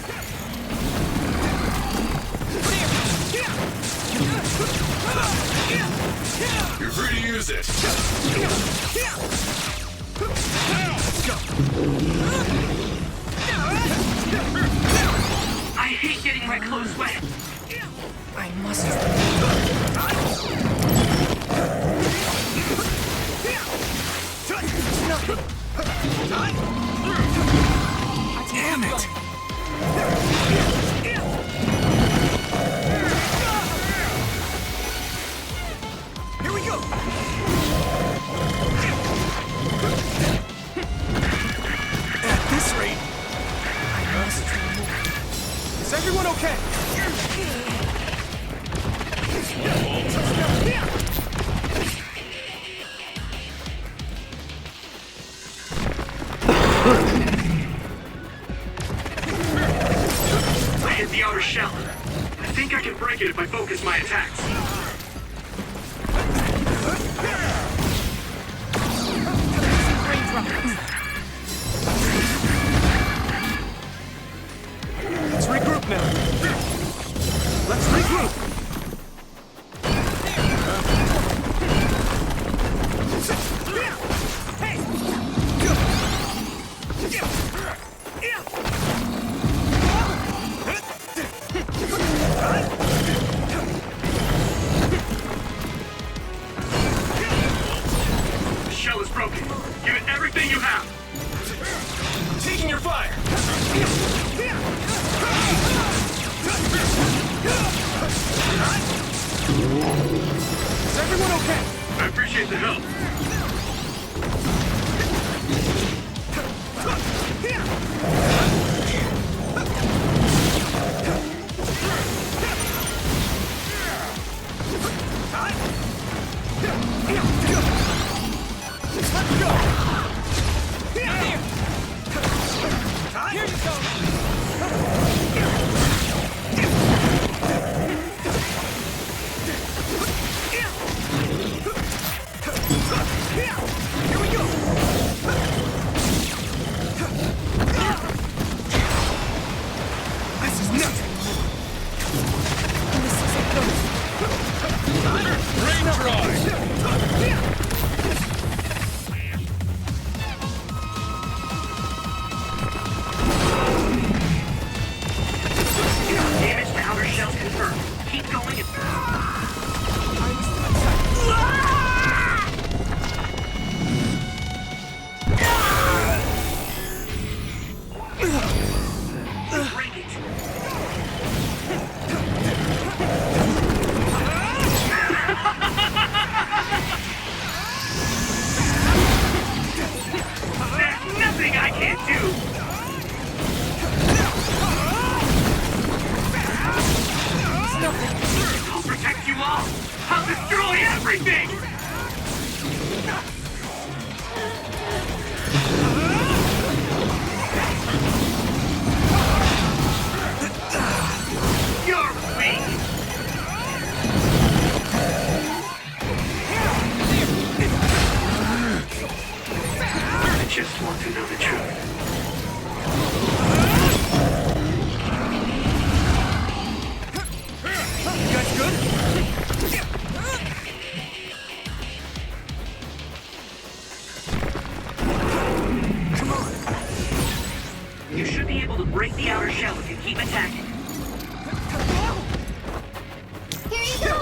You're free to use it. I hate getting my clothes wet. I must. Damn it! Here we go! At this rate, I must try more. Is everyone okay? I hit the outer shell. I think I can break it if I focus my attacks. broken. Give it everything you have. Taking your fire! Is everyone okay? I appreciate the help. Let's go! Here! Here you go! Here we go! This is nothing! This isn't good! Rain dry! Damage to outer shells confirmed. Keep going and... Break it. There's nothing I can't do. I'll protect you all! I'll destroy everything! You're weak! I just want to know the truth. You guys good? Come on! You should be able to break the outer shell if you keep attacking. Here you go!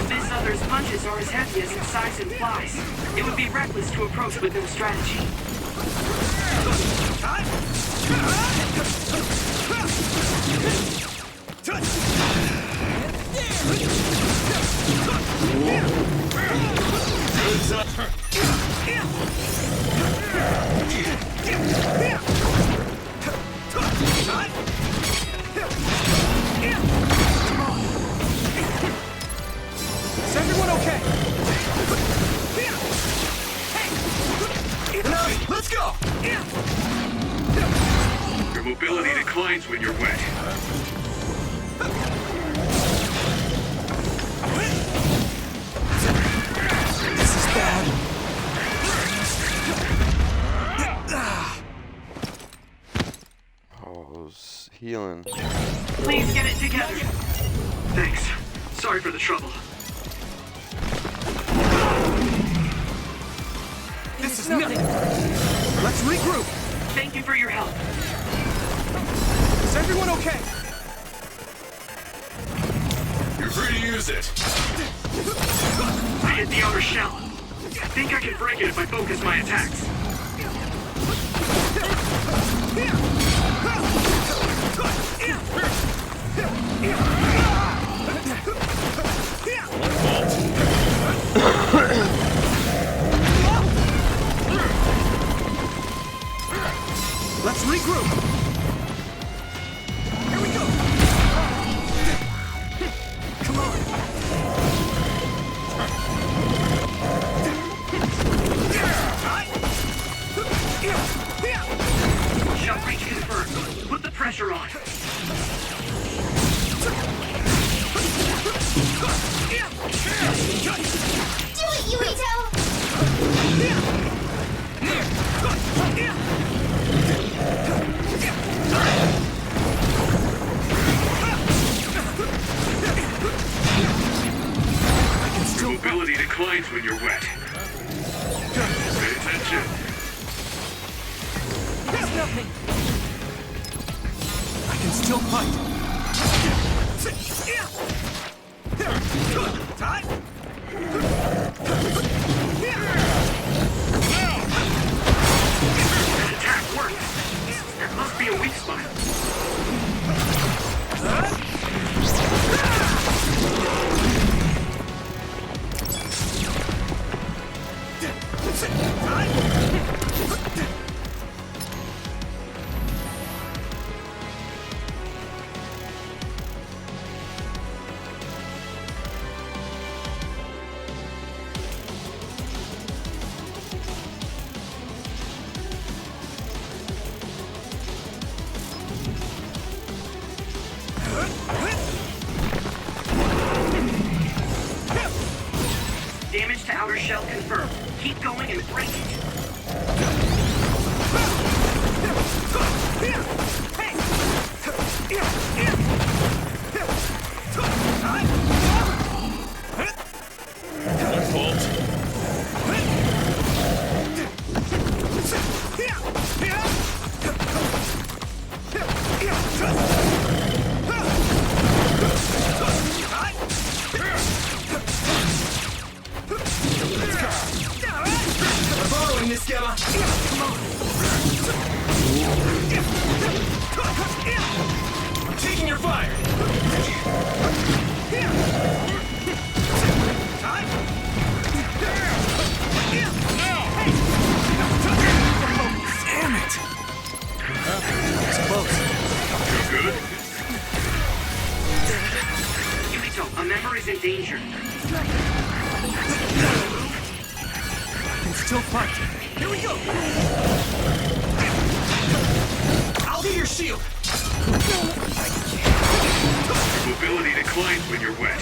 This other's punches are as heavy as its size implies. It would be reckless to approach with no strategy. Is everyone okay? Enough! Let's go! Your mobility declines when you're wet. This is bad. Oh, I was healing. Please get it together. Thanks. Sorry for the trouble. This is nothing. Let's regroup. Thank you for your help. Is everyone okay? You're free to use it. I hit the outer shell. I think I can break it if I focus my attacks. Let's regroup. Here we go. Come on. Shot breach confirmed. Put the pressure on. Do it, Yuito! Your mobility declines when you're wet. Pay attention. There's nothing. I can still fight. That attack worked. There must be a weak spot. Damage to outer shell confirmed. Keep going and break it. My fault. Following this, Gamma. Come on. I'm taking your fire. Damn it! It's close. You good? Yuito, a member is in danger. I can still fight. Here we go. I'll be your shield. Mobility declines when you're wet.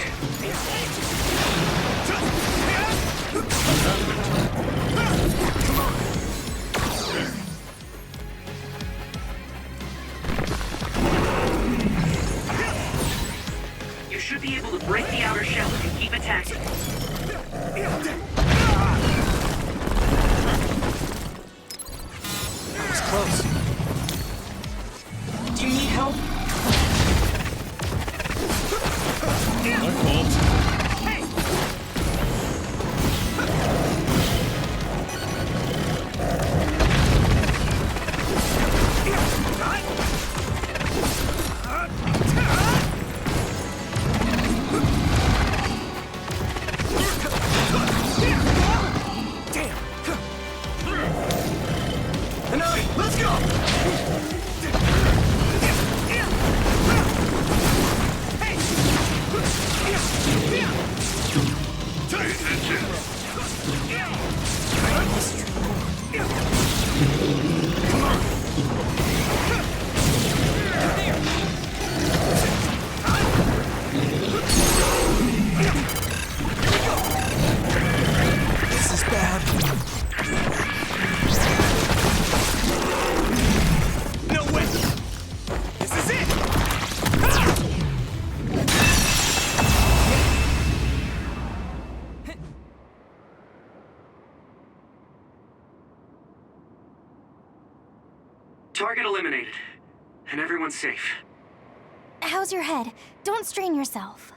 You should be able to break the outer shell if you keep attacking. That was close. Do you need help? My fault. Let's go! Pay attention. This is bad. No way! This is it! Target eliminated. And everyone's safe. How's your head? Don't strain yourself.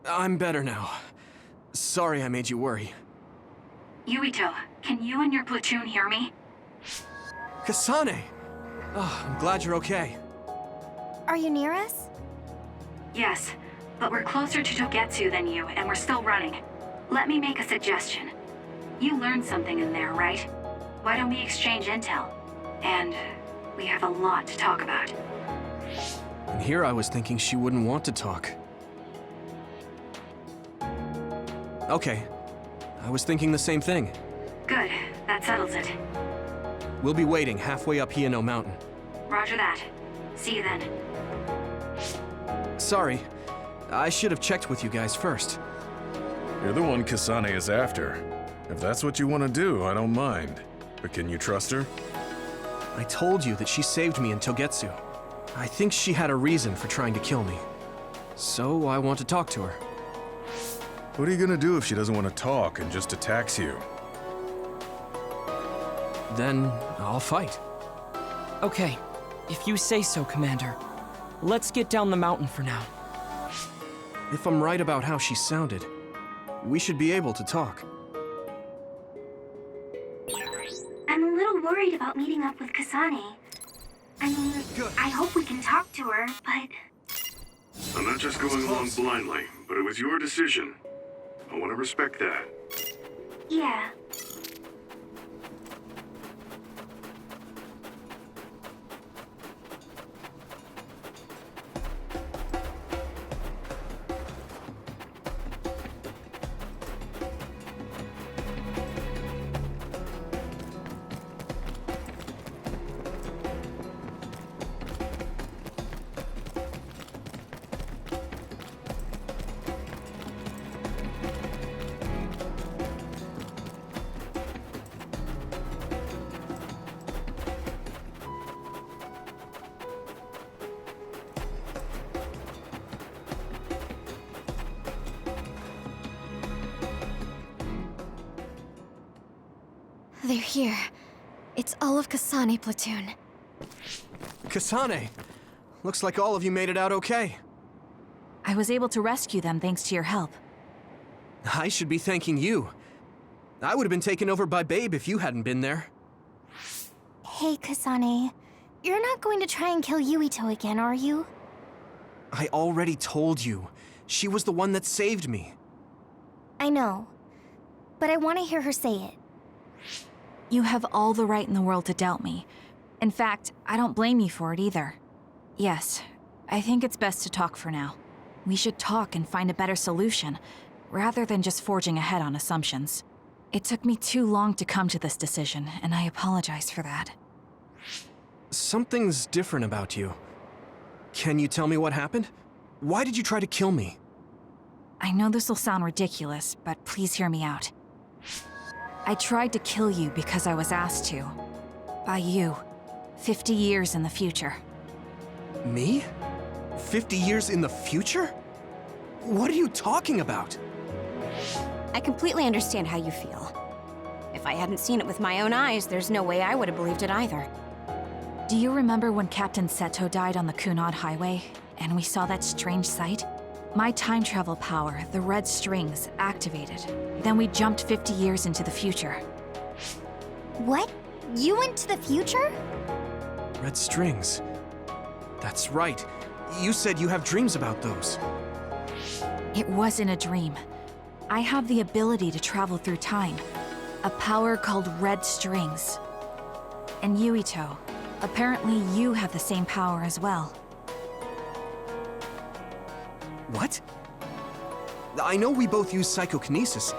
I'm better now. Sorry I made you worry. Yuito, can you and your platoon hear me? Kasane! Oh, I'm glad you're okay. Are you near us? Yes, but we're closer to Togetsu than you, and we're still running. Let me make a suggestion. You learned something in there, right? Why don't we exchange intel? And we have a lot to talk about. And here I was thinking she wouldn't want to talk. Okay. I was thinking the same thing. Good, that settles it. We'll be waiting halfway up Hiano Mountain. Roger that. See you then. Sorry. I should have checked with you guys first. You're the one Kasane is after. If that's what you want to do, I don't mind. But can you trust her? I told you that she saved me in Togetsu. I think she had a reason for trying to kill me. So I want to talk to her. What are you gonna do if she doesn't want to talk and just attacks you? Then I'll fight. Okay, if you say so, Commander. Let's get down the mountain for now. If I'm right about how she sounded, we should be able to talk. I'm a little worried about meeting up with Kasane. I mean, I hope we can talk to her, but... I'm not just going along blindly, but it was your decision. I want to respect that. Yeah. They're here. It's all of Kasane platoon. Kasane! Looks like all of you made it out okay. I was able to rescue them thanks to your help. I should be thanking you. I would have been taken over by Babe if you hadn't been there. Hey, Kasane. You're not going to try and kill Yuito again, are you? I already told you. She was the one that saved me. I know. But I want to hear her say it. You have all the right in the world to doubt me. In fact, I don't blame you for it either. Yes, I think it's best to talk for now. We should talk and find a better solution, rather than just forging ahead on assumptions. It took me too long to come to this decision, and I apologize for that. Something's different about you. Can you tell me what happened? Why did you try to kill me? I know this will sound ridiculous, but please hear me out. I tried to kill you because I was asked to. By you. 50 years in the future. Me? 50 years in the future? What are you talking about? I completely understand how you feel. If I hadn't seen it with my own eyes, there's no way I would have believed it either. Do you remember when Captain Seto died on the Kunad Highway, and we saw that strange sight? My time travel power, the red strings, activated. Then we jumped 50 years into the future. What? You went to the future? Red strings. That's right. You said you have dreams about those. It wasn't a dream. I have the ability to travel through time. A power called red strings. And Yuito, apparently you have the same power as well. What? I know we both use psychokinesis,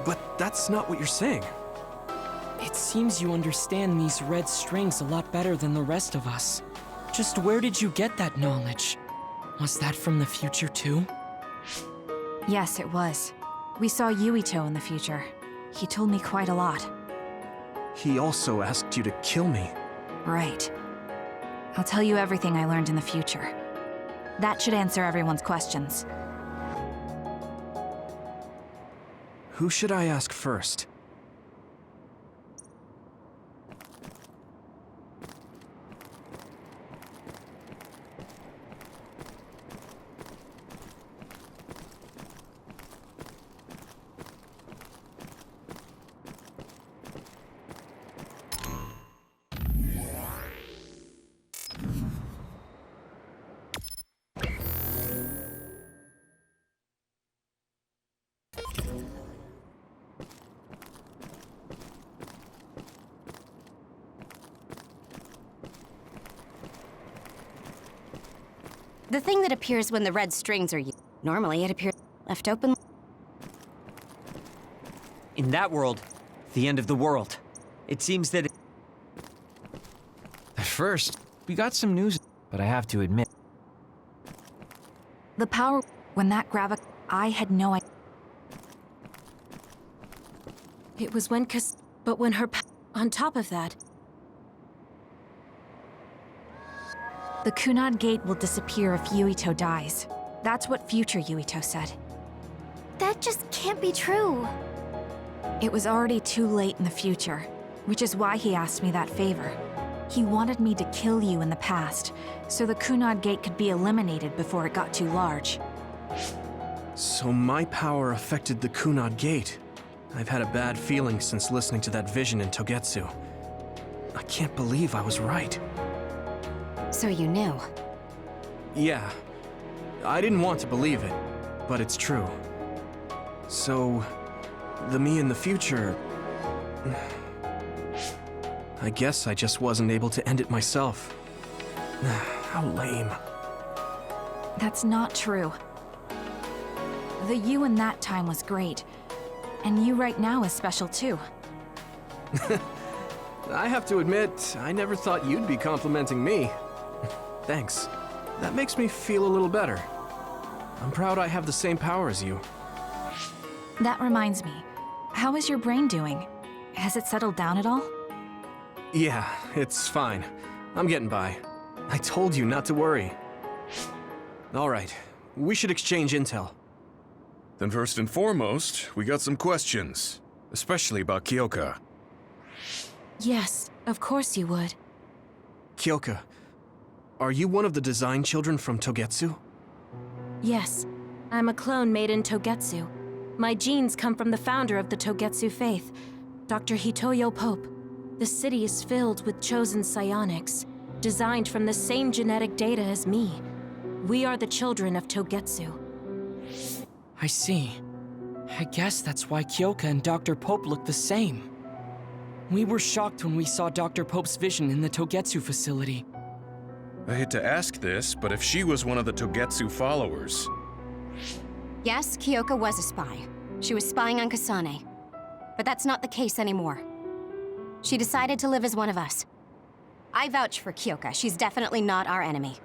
but that's not what you're saying. It seems you understand these red strings a lot better than the rest of us. Just where did you get that knowledge? Was that from the future too? Yes, it was. We saw Yuito in the future. He told me quite a lot. He also asked you to kill me. Right. I'll tell you everything I learned in the future. That should answer everyone's questions. Who should I ask first? The thing that appears when the red strings are used. Normally it appears left open. In that world, the end of the world. It seems that At first, we got some news, but I have to admit... The power... When that I had no idea. It was when but when her on top of that... The Kunad Gate will disappear if Yuito dies. That's what future Yuito said. That just can't be true. It was already too late in the future, which is why he asked me that favor. He wanted me to kill you in the past, so the Kunad Gate could be eliminated before it got too large. So my power affected the Kunad Gate. I've had a bad feeling since listening to that vision in Togetsu. I can't believe I was right. So you knew? Yeah. I didn't want to believe it, but it's true. So, the me in the future... I guess I just wasn't able to end it myself. How lame. That's not true. The you in that time was great. And you right now is special too. I have to admit, I never thought you'd be complimenting me. Thanks. That makes me feel a little better. I'm proud I have the same power as you. That reminds me. How is your brain doing? Has it settled down at all? Yeah, it's fine. I'm getting by. I told you not to worry. All right, we should exchange intel. Then first and foremost, we got some questions. Especially about Kyoka. Yes, of course you would. Kyoka, are you one of the design children from Togetsu? Yes, I'm a clone made in Togetsu. My genes come from the founder of the Togetsu faith, Dr. Hitoyo Pope. The city is filled with chosen psionics, designed from the same genetic data as me. We are the children of Togetsu. I see. I guess that's why Kyoka and Dr. Pope look the same. We were shocked when we saw Dr. Pope's vision in the Togetsu facility. I hate to ask this, but if she was one of the Togetsu followers... Yes, Kyoka was a spy. She was spying on Kasane. But that's not the case anymore. She decided to live as one of us. I vouch for Kyoka. She's definitely not our enemy.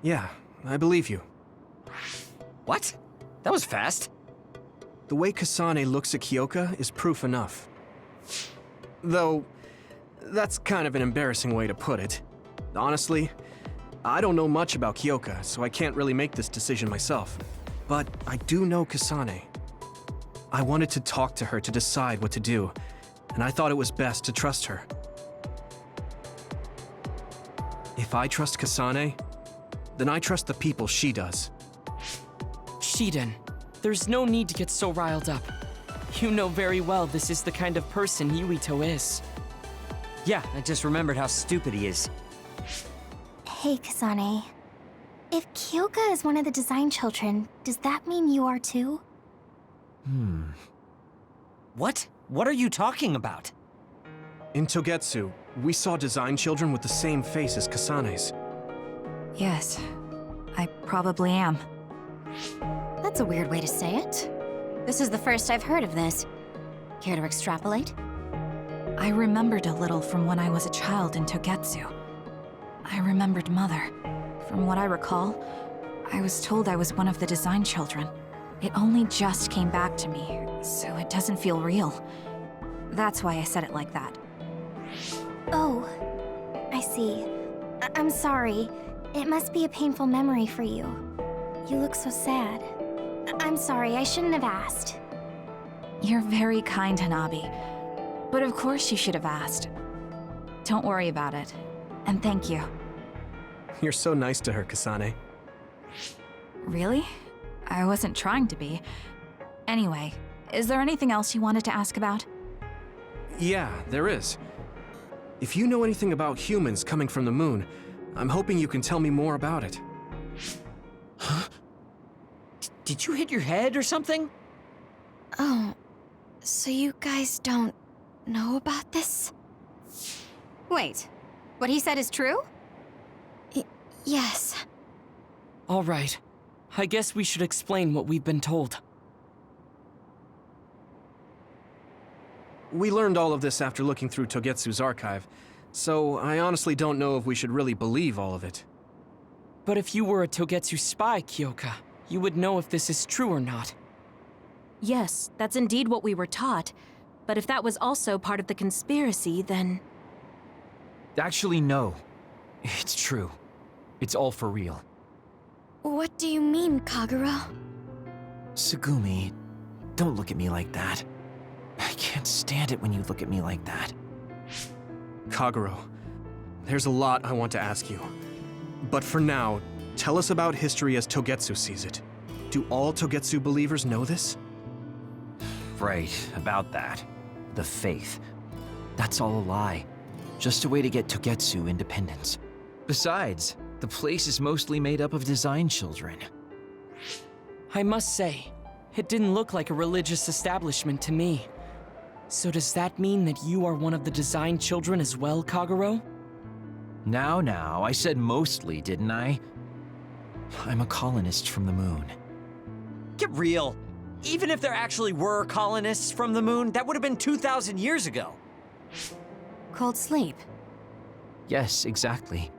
Yeah, I believe you. What? That was fast. The way Kasane looks at Kyoka is proof enough. Though, that's kind of an embarrassing way to put it. Honestly, I don't know much about Kyoka, so I can't really make this decision myself. But I do know Kasane. I wanted to talk to her to decide what to do, and I thought it was best to trust her. If I trust Kasane, then I trust the people she does. Shiden, there's no need to get so riled up. You know very well this is the kind of person Yuito is. Yeah, I just remembered how stupid he is. Hey, Kasane. If Kyoka is one of the design children, does that mean you are too? What? What are you talking about? In Togetsu, we saw design children with the same face as Kasane's. Yes, I probably am. That's a weird way to say it. This is the first I've heard of this. Care to extrapolate? I remembered a little from when I was a child in Togetsu. I remembered Mother. From what I recall, I was told I was one of the design children. It only just came back to me, so it doesn't feel real. That's why I said it like that. Oh, I see. I'm sorry. It must be a painful memory for you. You look so sad. I'm sorry, I shouldn't have asked. You're very kind, Hanabi. But of course you should have asked. Don't worry about it. And thank you. You're so nice to her, Kasane. Really? I wasn't trying to be. Anyway, is there anything else you wanted to ask about? Yeah, there is. If you know anything about humans coming from the moon, I'm hoping you can tell me more about it. Huh? Did you hit your head or something? Oh, so you guys don't know about this? Wait, what he said is true? Yes. All right. I guess we should explain what we've been told. We learned all of this after looking through Togetsu's archive, so I honestly don't know if we should really believe all of it. But if you were a Togetsu spy, Kyoka, you would know if this is true or not. Yes, that's indeed what we were taught. But if that was also part of the conspiracy, then... Actually, no. It's true. It's all for real. What do you mean, Kagura? Tsugumi, don't look at me like that. I can't stand it when you look at me like that. Kaguro, there's a lot I want to ask you. But for now, tell us about history as Togetsu sees it. Do all Togetsu believers know this? Right, about that. The faith. That's all a lie. Just a way to get Togetsu independence. Besides, the place is mostly made up of design children. I must say, it didn't look like a religious establishment to me. So does that mean that you are one of the design children as well, Kagero? Now, I said mostly, didn't I? I'm a colonist from the moon. Get real. Even if there actually were colonists from the moon, that would have been 2,000 years ago. Cold sleep. Yes, exactly.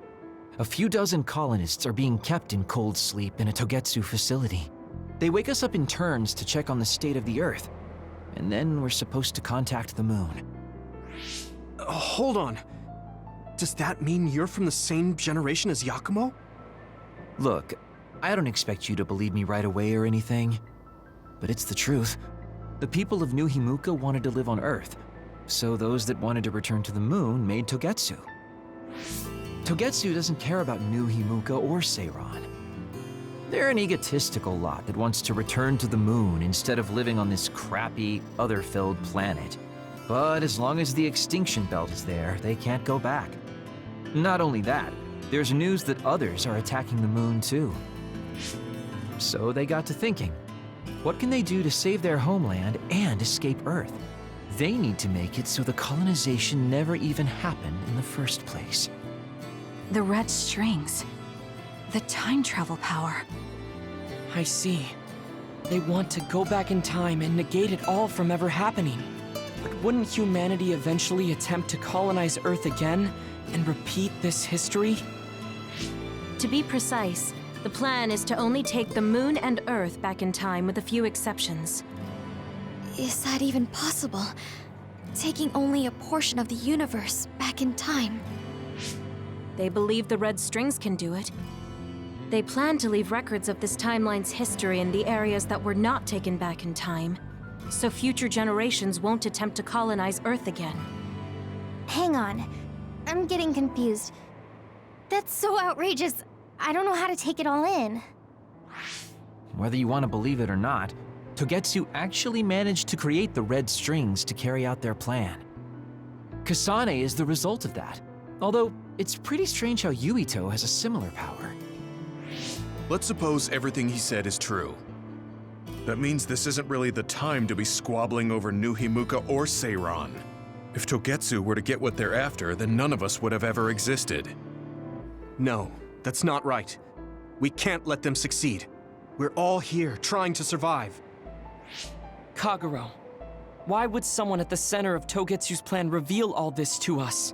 A few dozen colonists are being kept in cold sleep in a Togetsu facility. They wake us up in turns to check on the state of the Earth, and then we're supposed to contact the moon. Hold on. Does that mean you're from the same generation as Yakumo? Look, I don't expect you to believe me right away or anything, but it's the truth. The people of New Himuka wanted to live on Earth, so those that wanted to return to the moon made Togetsu. Togetsu doesn't care about New Himuka or Seiran. They're an egotistical lot that wants to return to the moon instead of living on this crappy, other-filled planet. But as long as the extinction belt is there, they can't go back. Not only that, there's news that others are attacking the moon too. So they got to thinking, what can they do to save their homeland and escape Earth? They need to make it so the colonization never even happened in the first place. The red strings. The time travel power. I see. They want to go back in time and negate it all from ever happening. But wouldn't humanity eventually attempt to colonize Earth again and repeat this history? To be precise, the plan is to only take the moon and Earth back in time with a few exceptions. Is that even possible? Taking only a portion of the universe back in time? They believe the red strings can do it. They plan to leave records of this timeline's history in the areas that were not taken back in time, so future generations won't attempt to colonize Earth again. Hang on. I'm getting confused. That's so outrageous. I don't know how to take it all in. Whether you want to believe it or not, Togetsu actually managed to create the red strings to carry out their plan. Kasane is the result of that, although it's pretty strange how Yuito has a similar power. Let's suppose everything he said is true. That means this isn't really the time to be squabbling over New Himuka or Seiran. If Togetsu were to get what they're after, then none of us would have ever existed. No, that's not right. We can't let them succeed. We're all here trying to survive. Kagero, why would someone at the center of Togetsu's plan reveal all this to us?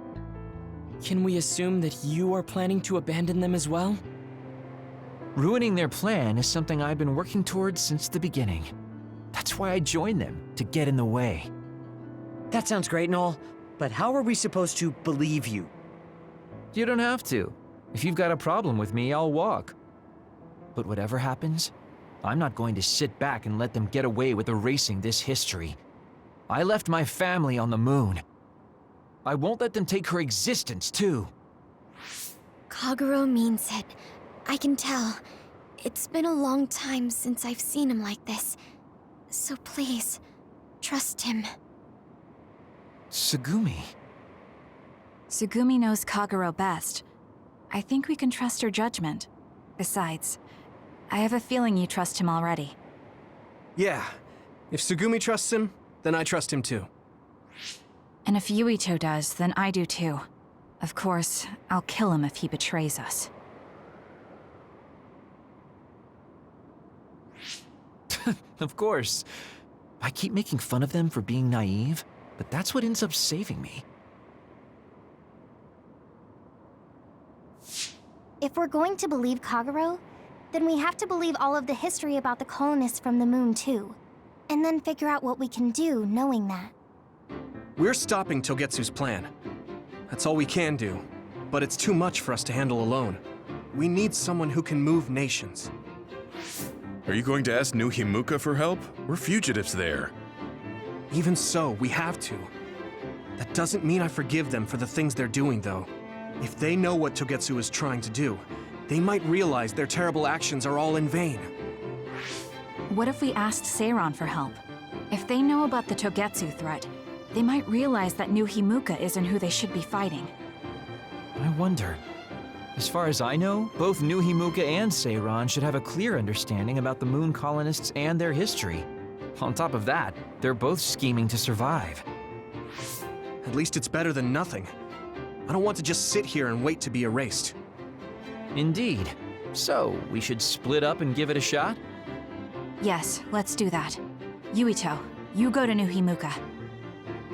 Can we assume that you are planning to abandon them as well? Ruining their plan is something I've been working towards since the beginning. That's why I joined them, to get in the way. That sounds great and all, but how are we supposed to believe you? You don't have to. If you've got a problem with me, I'll walk. But whatever happens, I'm not going to sit back and let them get away with erasing this history. I left my family on the moon. I won't let them take her existence, too. Kagero means it. I can tell. It's been a long time since I've seen him like this. So please, trust him. Tsugumi. Tsugumi knows Kagero best. I think we can trust her judgment. Besides, I have a feeling you trust him already. Yeah. If Tsugumi trusts him, then I trust him too. And if Yuito does, then I do too. Of course, I'll kill him if he betrays us. Of course. I keep making fun of them for being naive, but that's what ends up saving me. If we're going to believe Kagero, then we have to believe all of the history about the colonists from the moon too. And then figure out what we can do knowing that. We're stopping Togetsu's plan. That's all we can do. But it's too much for us to handle alone. We need someone who can move nations. Are you going to ask New Himuka for help? We're fugitives there. Even so, we have to. That doesn't mean I forgive them for the things they're doing, though. If they know what Togetsu is trying to do, they might realize their terrible actions are all in vain. What if we asked Seiran for help? If they know about the Togetsu threat, they might realize that New Himuka isn't who they should be fighting. I wonder. As far as I know, both New Himuka and Seiran should have a clear understanding about the Moon colonists and their history. On top of that, they're both scheming to survive. At least it's better than nothing. I don't want to just sit here and wait to be erased. Indeed. So, we should split up and give it a shot? Yes, let's do that. Yuito, you go to New Himuka.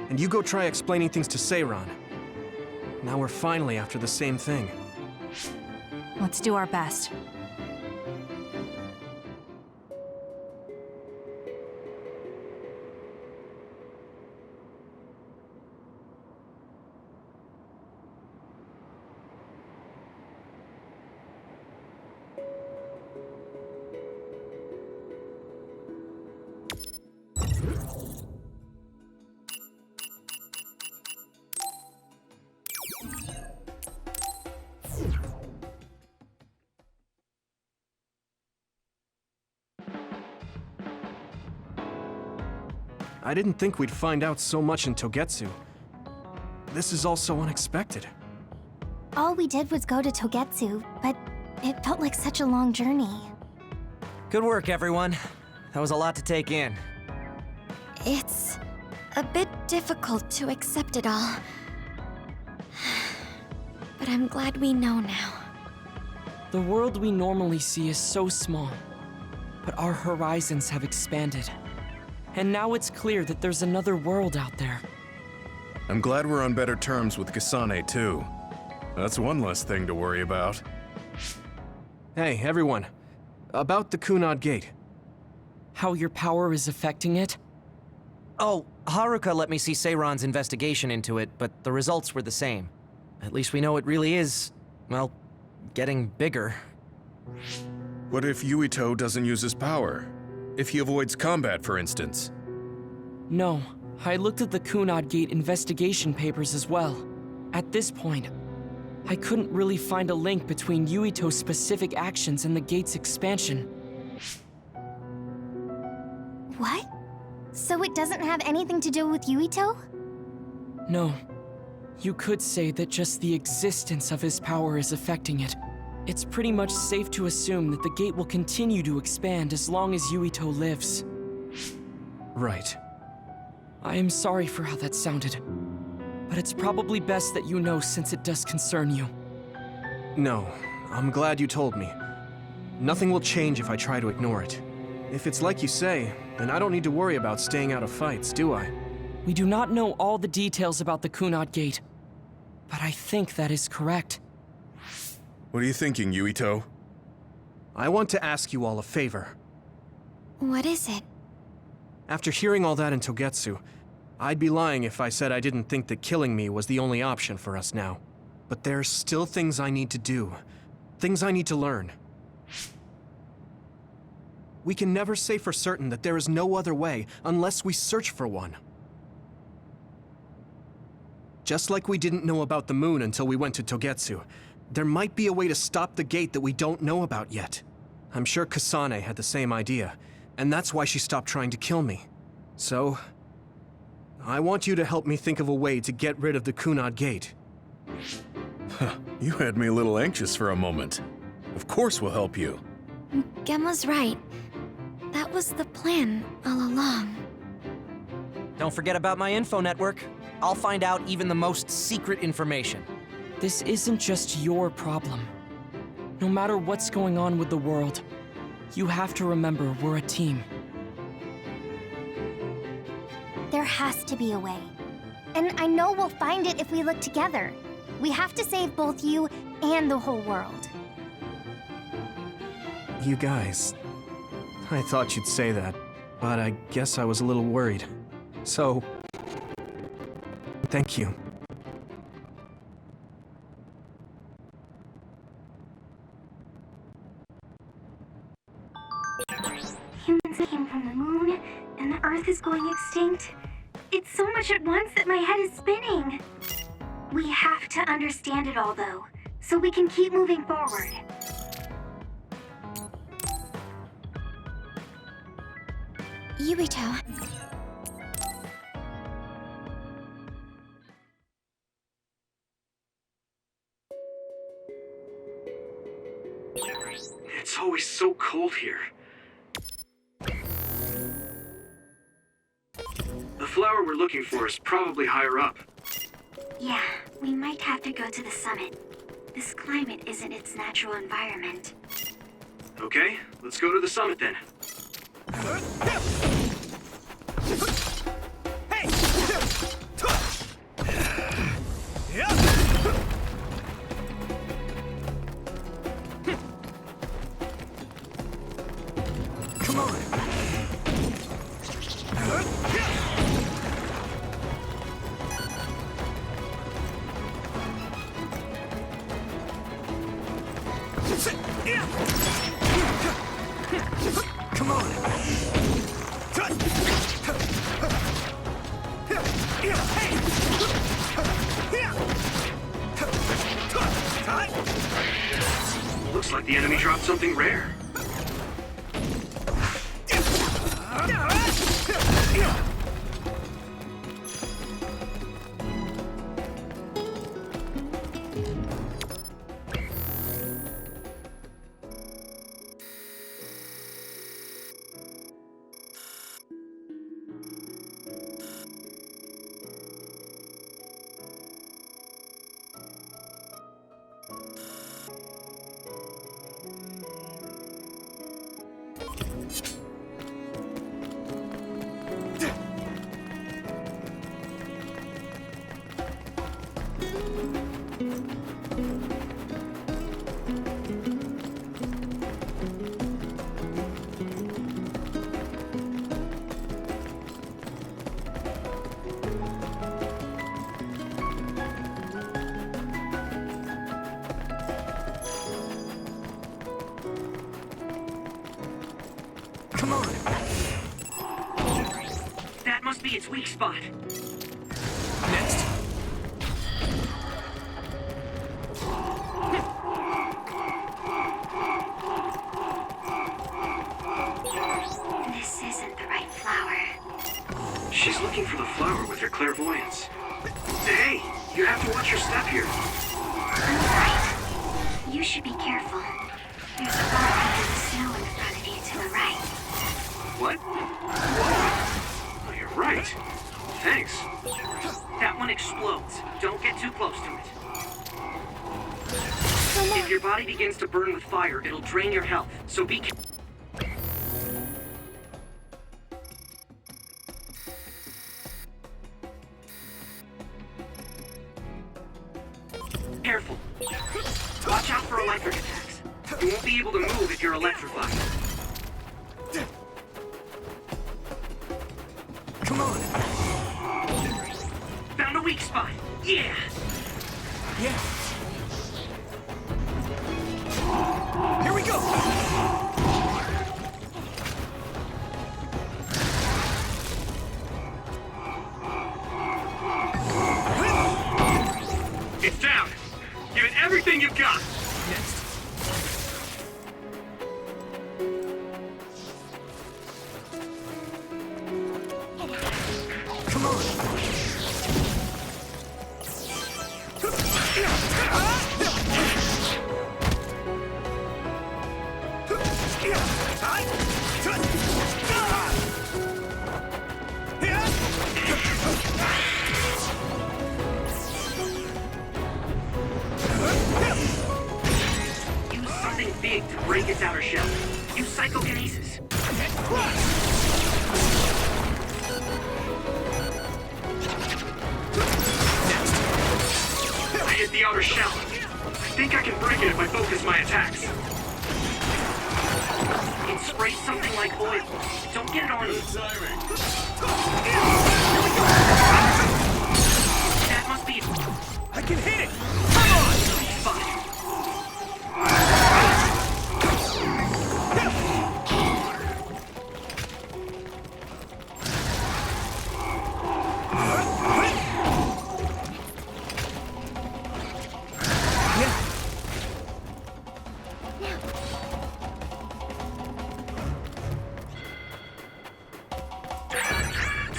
And you go try explaining things to Seiran. Now we're finally after the same thing. Let's do our best. I didn't think we'd find out so much in Togetsu. This is all so unexpected. All we did was go to Togetsu, but it felt like such a long journey. Good work, everyone. That was a lot to take in. It's a bit difficult to accept it all. But I'm glad we know now. The world we normally see is so small, but our horizons have expanded. And now it's clear that there's another world out there. I'm glad we're on better terms with Kasane, too. That's one less thing to worry about. Hey, everyone. About the Kunad Gate. How your power is affecting it? Oh, Haruka let me see Seiran's investigation into it, but the results were the same. At least we know it really is, well, getting bigger. What if Yuito doesn't use his power? If he avoids combat, for instance? No, I looked at the Kunad Gate investigation papers as well. At this point, I couldn't really find a link between Yuito's specific actions and the gate's expansion. What? So it doesn't have anything to do with Yuito? No. You could say that just the existence of his power is affecting it. It's pretty much safe to assume that the gate will continue to expand as long as Yuito lives. Right. I am sorry for how that sounded, but it's probably best that you know since it does concern you. No, I'm glad you told me. Nothing will change if I try to ignore it. If it's like you say, then I don't need to worry about staying out of fights, do I? We do not know all the details about the Kunad Gate, but I think that is correct. What are you thinking, Yuito? I want to ask you all a favor. What is it? After hearing all that in Togetsu, I'd be lying if I said I didn't think that killing me was the only option for us now. But there's still things I need to do. Things I need to learn. We can never say for certain that there is no other way unless we search for one. Just like we didn't know about the moon until we went to Togetsu, there might be a way to stop the gate that we don't know about yet. I'm sure Kasane had the same idea, and that's why she stopped trying to kill me. So, I want you to help me think of a way to get rid of the Kunad Gate. You had me a little anxious for a moment. Of course we'll help you. Gemma's right. That was the plan all along. Don't forget about my info network. I'll find out even the most secret information. This isn't just your problem. No matter what's going on with the world, you have to remember we're a team. There has to be a way. And I know we'll find it if we look together. We have to save both you and the whole world. You guys... I thought you'd say that, but I guess I was a little worried. So... thank you. Humans came from the moon, and the Earth is going extinct. It's so much at once that my head is spinning. We have to understand it all, though, so we can keep moving forward. Yuito. It's always so cold here. The flower we're looking for is probably higher up. Yeah, we might have to go to the summit. This climate isn't its natural environment. Okay, let's go to the summit then. Come on! Come on! Looks like the enemy dropped something rare. Come on! That must be its weak spot. Next. This isn't the right flower. She's looking for the flower with her clairvoyance. Hey, you have to watch your step here. Right. You should be careful. There's a bar under the snow in front of you to the right. What? Whoa. Oh, you're right. Thanks. That one explodes. Don't get too close to it. If your body begins to burn with fire, it'll drain your health, so be careful. Careful. Watch out for electric attacks. You won't be able to move if you're electrified. Come on! Found a weak spot. Yeah! Yeah! Here we go! It's down. Give it everything you've got. Next. Come on! Use something big to break its outer shell. Use psychokinesis. I hit the outer shell. I think I can break it if I focus my attacks. It sprays something like oil. Don't get it on you. That must be... I can hit it! Come on! Spot.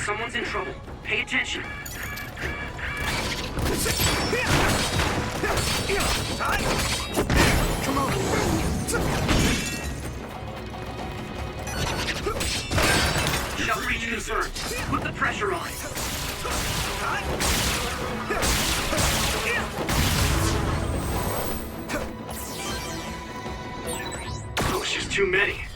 Someone's in trouble. Pay attention. Come on. Shall reach concern. Put the pressure on. Oh, it's just too many.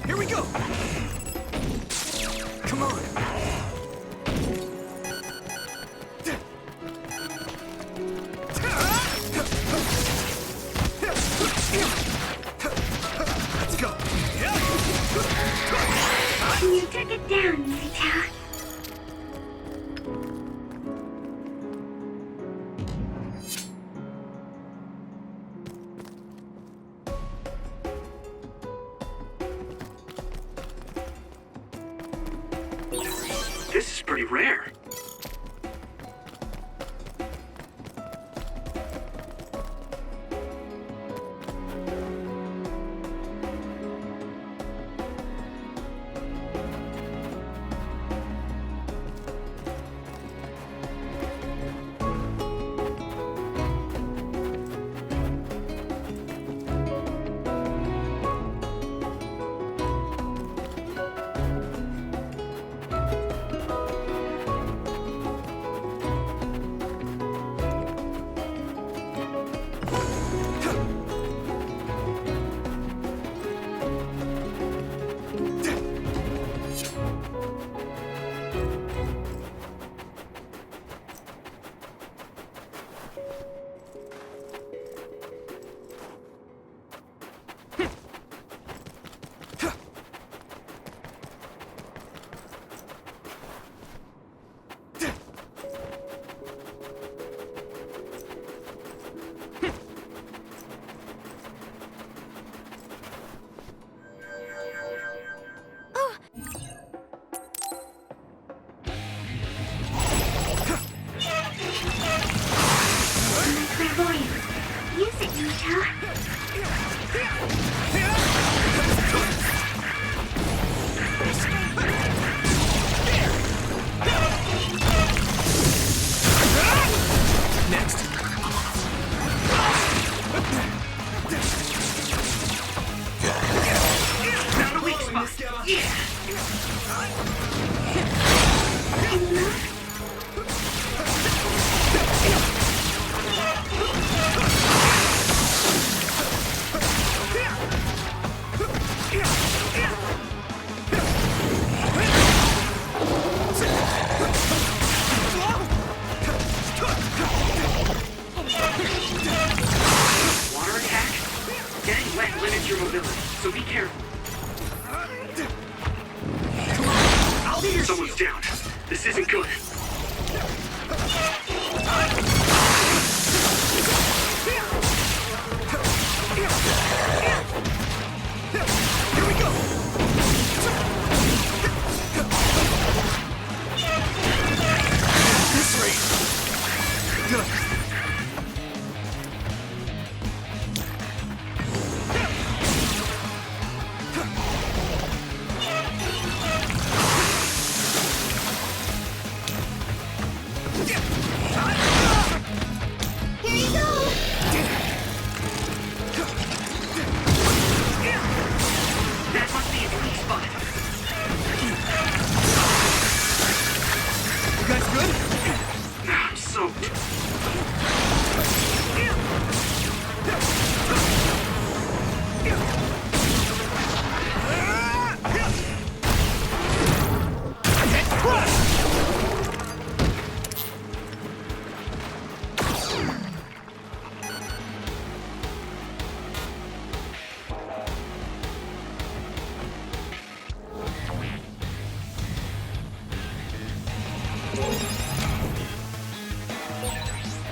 Here we go! Come on! Let's go! You took it down, Yuito. This is pretty rare. Someone's down. This isn't good. Here we go! This rate! Good.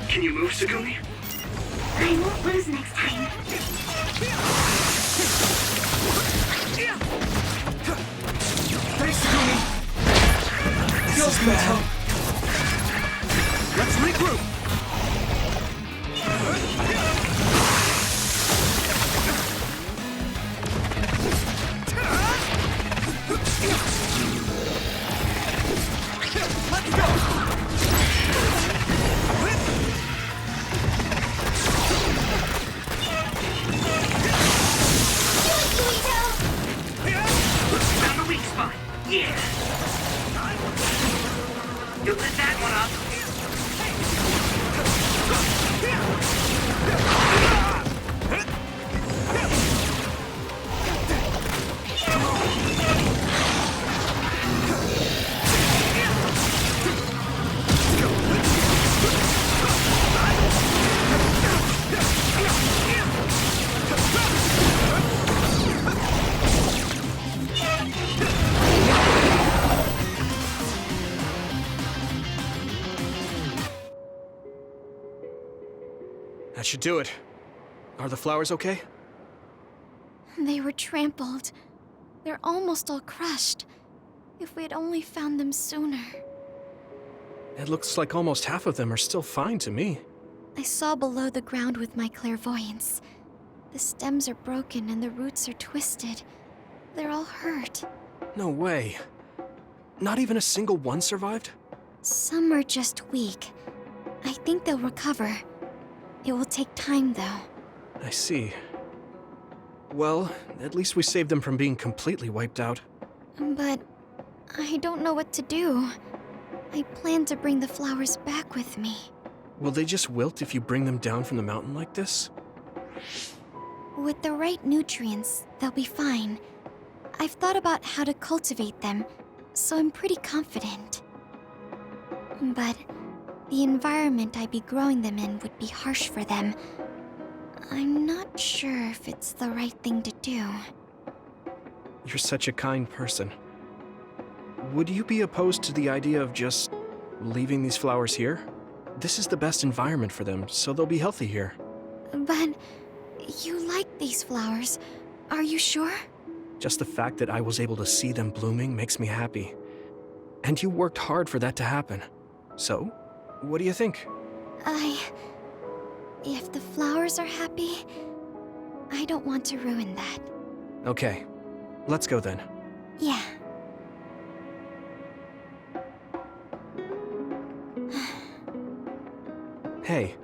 Can you move, Tsugumi? I won't lose next time. Thanks, Kumi! Feels bad. Let's regroup! Let's go! Found a weak spot. Yeah. You lit that one up. That should do it. Are the flowers okay? They were trampled. They're almost all crushed. If we had only found them sooner. It looks like almost half of them are still fine to me. I saw below the ground with my clairvoyance. The stems are broken and the roots are twisted. They're all hurt. No way. Not even a single one survived? Some are just weak. I think they'll recover. It will take time, though. I see. Well, at least we saved them from being completely wiped out. But I don't know what to do. I plan to bring the flowers back with me. Will they just wilt if you bring them down from the mountain like this? With the right nutrients, they'll be fine. I've thought about how to cultivate them, so I'm pretty confident. But the environment I'd be growing them in would be harsh for them. I'm not sure if it's the right thing to do. You're such a kind person. Would you be opposed to the idea of just leaving these flowers here? This is the best environment for them, so they'll be healthy here. But you like these flowers, are you sure? Just the fact that I was able to see them blooming makes me happy. And you worked hard for that to happen. So, what do you think? If the flowers are happy, I don't want to ruin that. Okay, let's go then. Yeah. Hey.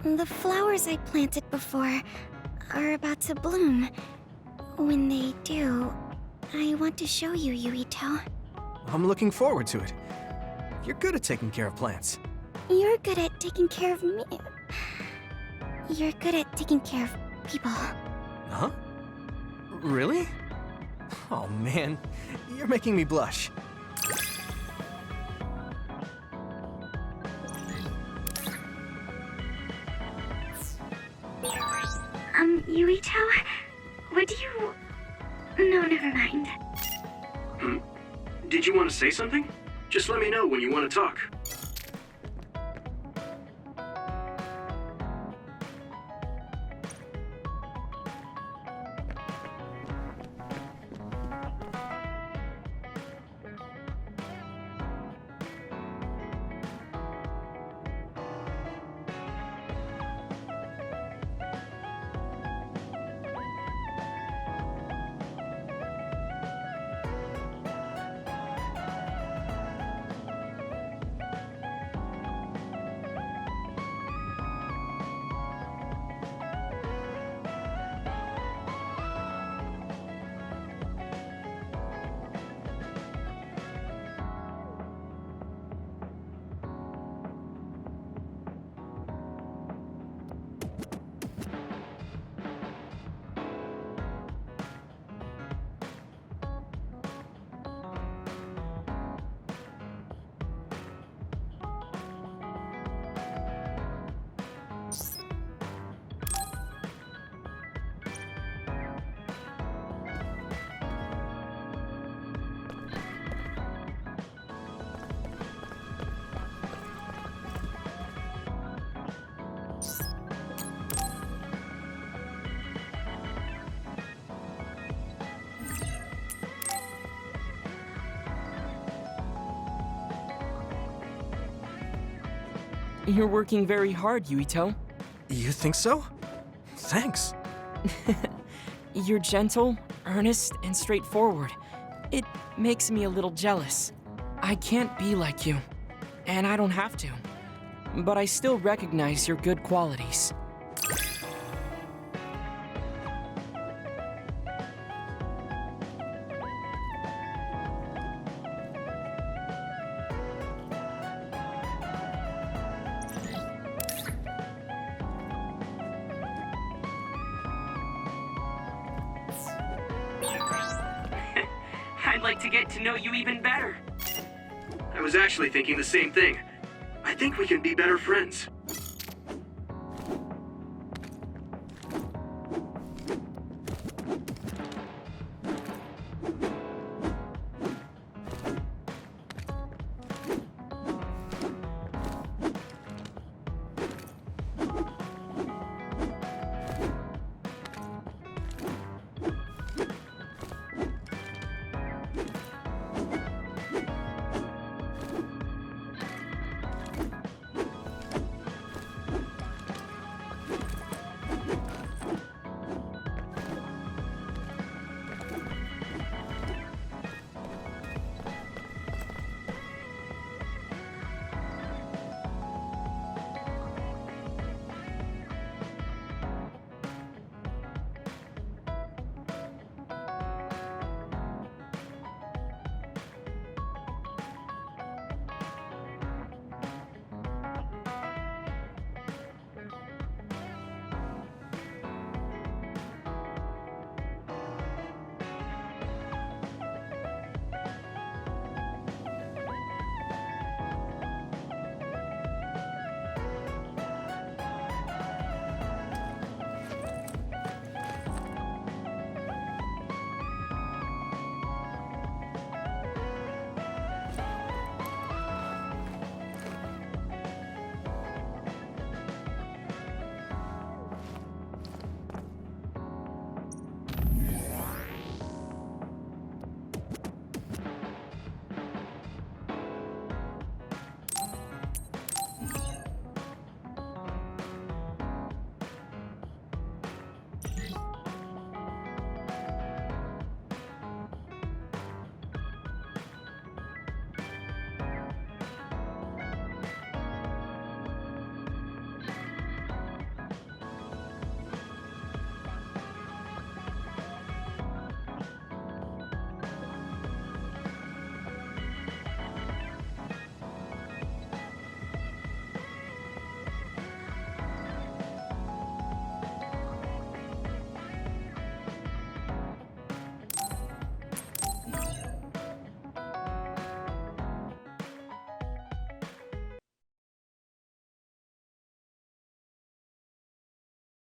The flowers I planted before are about to bloom. When they do, I want to show you, Yuito. I'm looking forward to it. You're good at taking care of plants. You're good at taking care of me. You're good at taking care of people. Huh? Really? Oh man, you're making me blush. Yuito? Would you... No, never mind. Did you want to say something? Just let me know when you want to talk. You're working very hard, Yuito. You think so? Thanks. You're gentle, earnest, and straightforward. It makes me a little jealous. I can't be like you, and I don't have to. But I still recognize your good qualities. I'd like to get to know you even better. I was actually thinking the same thing. I think we can be better friends.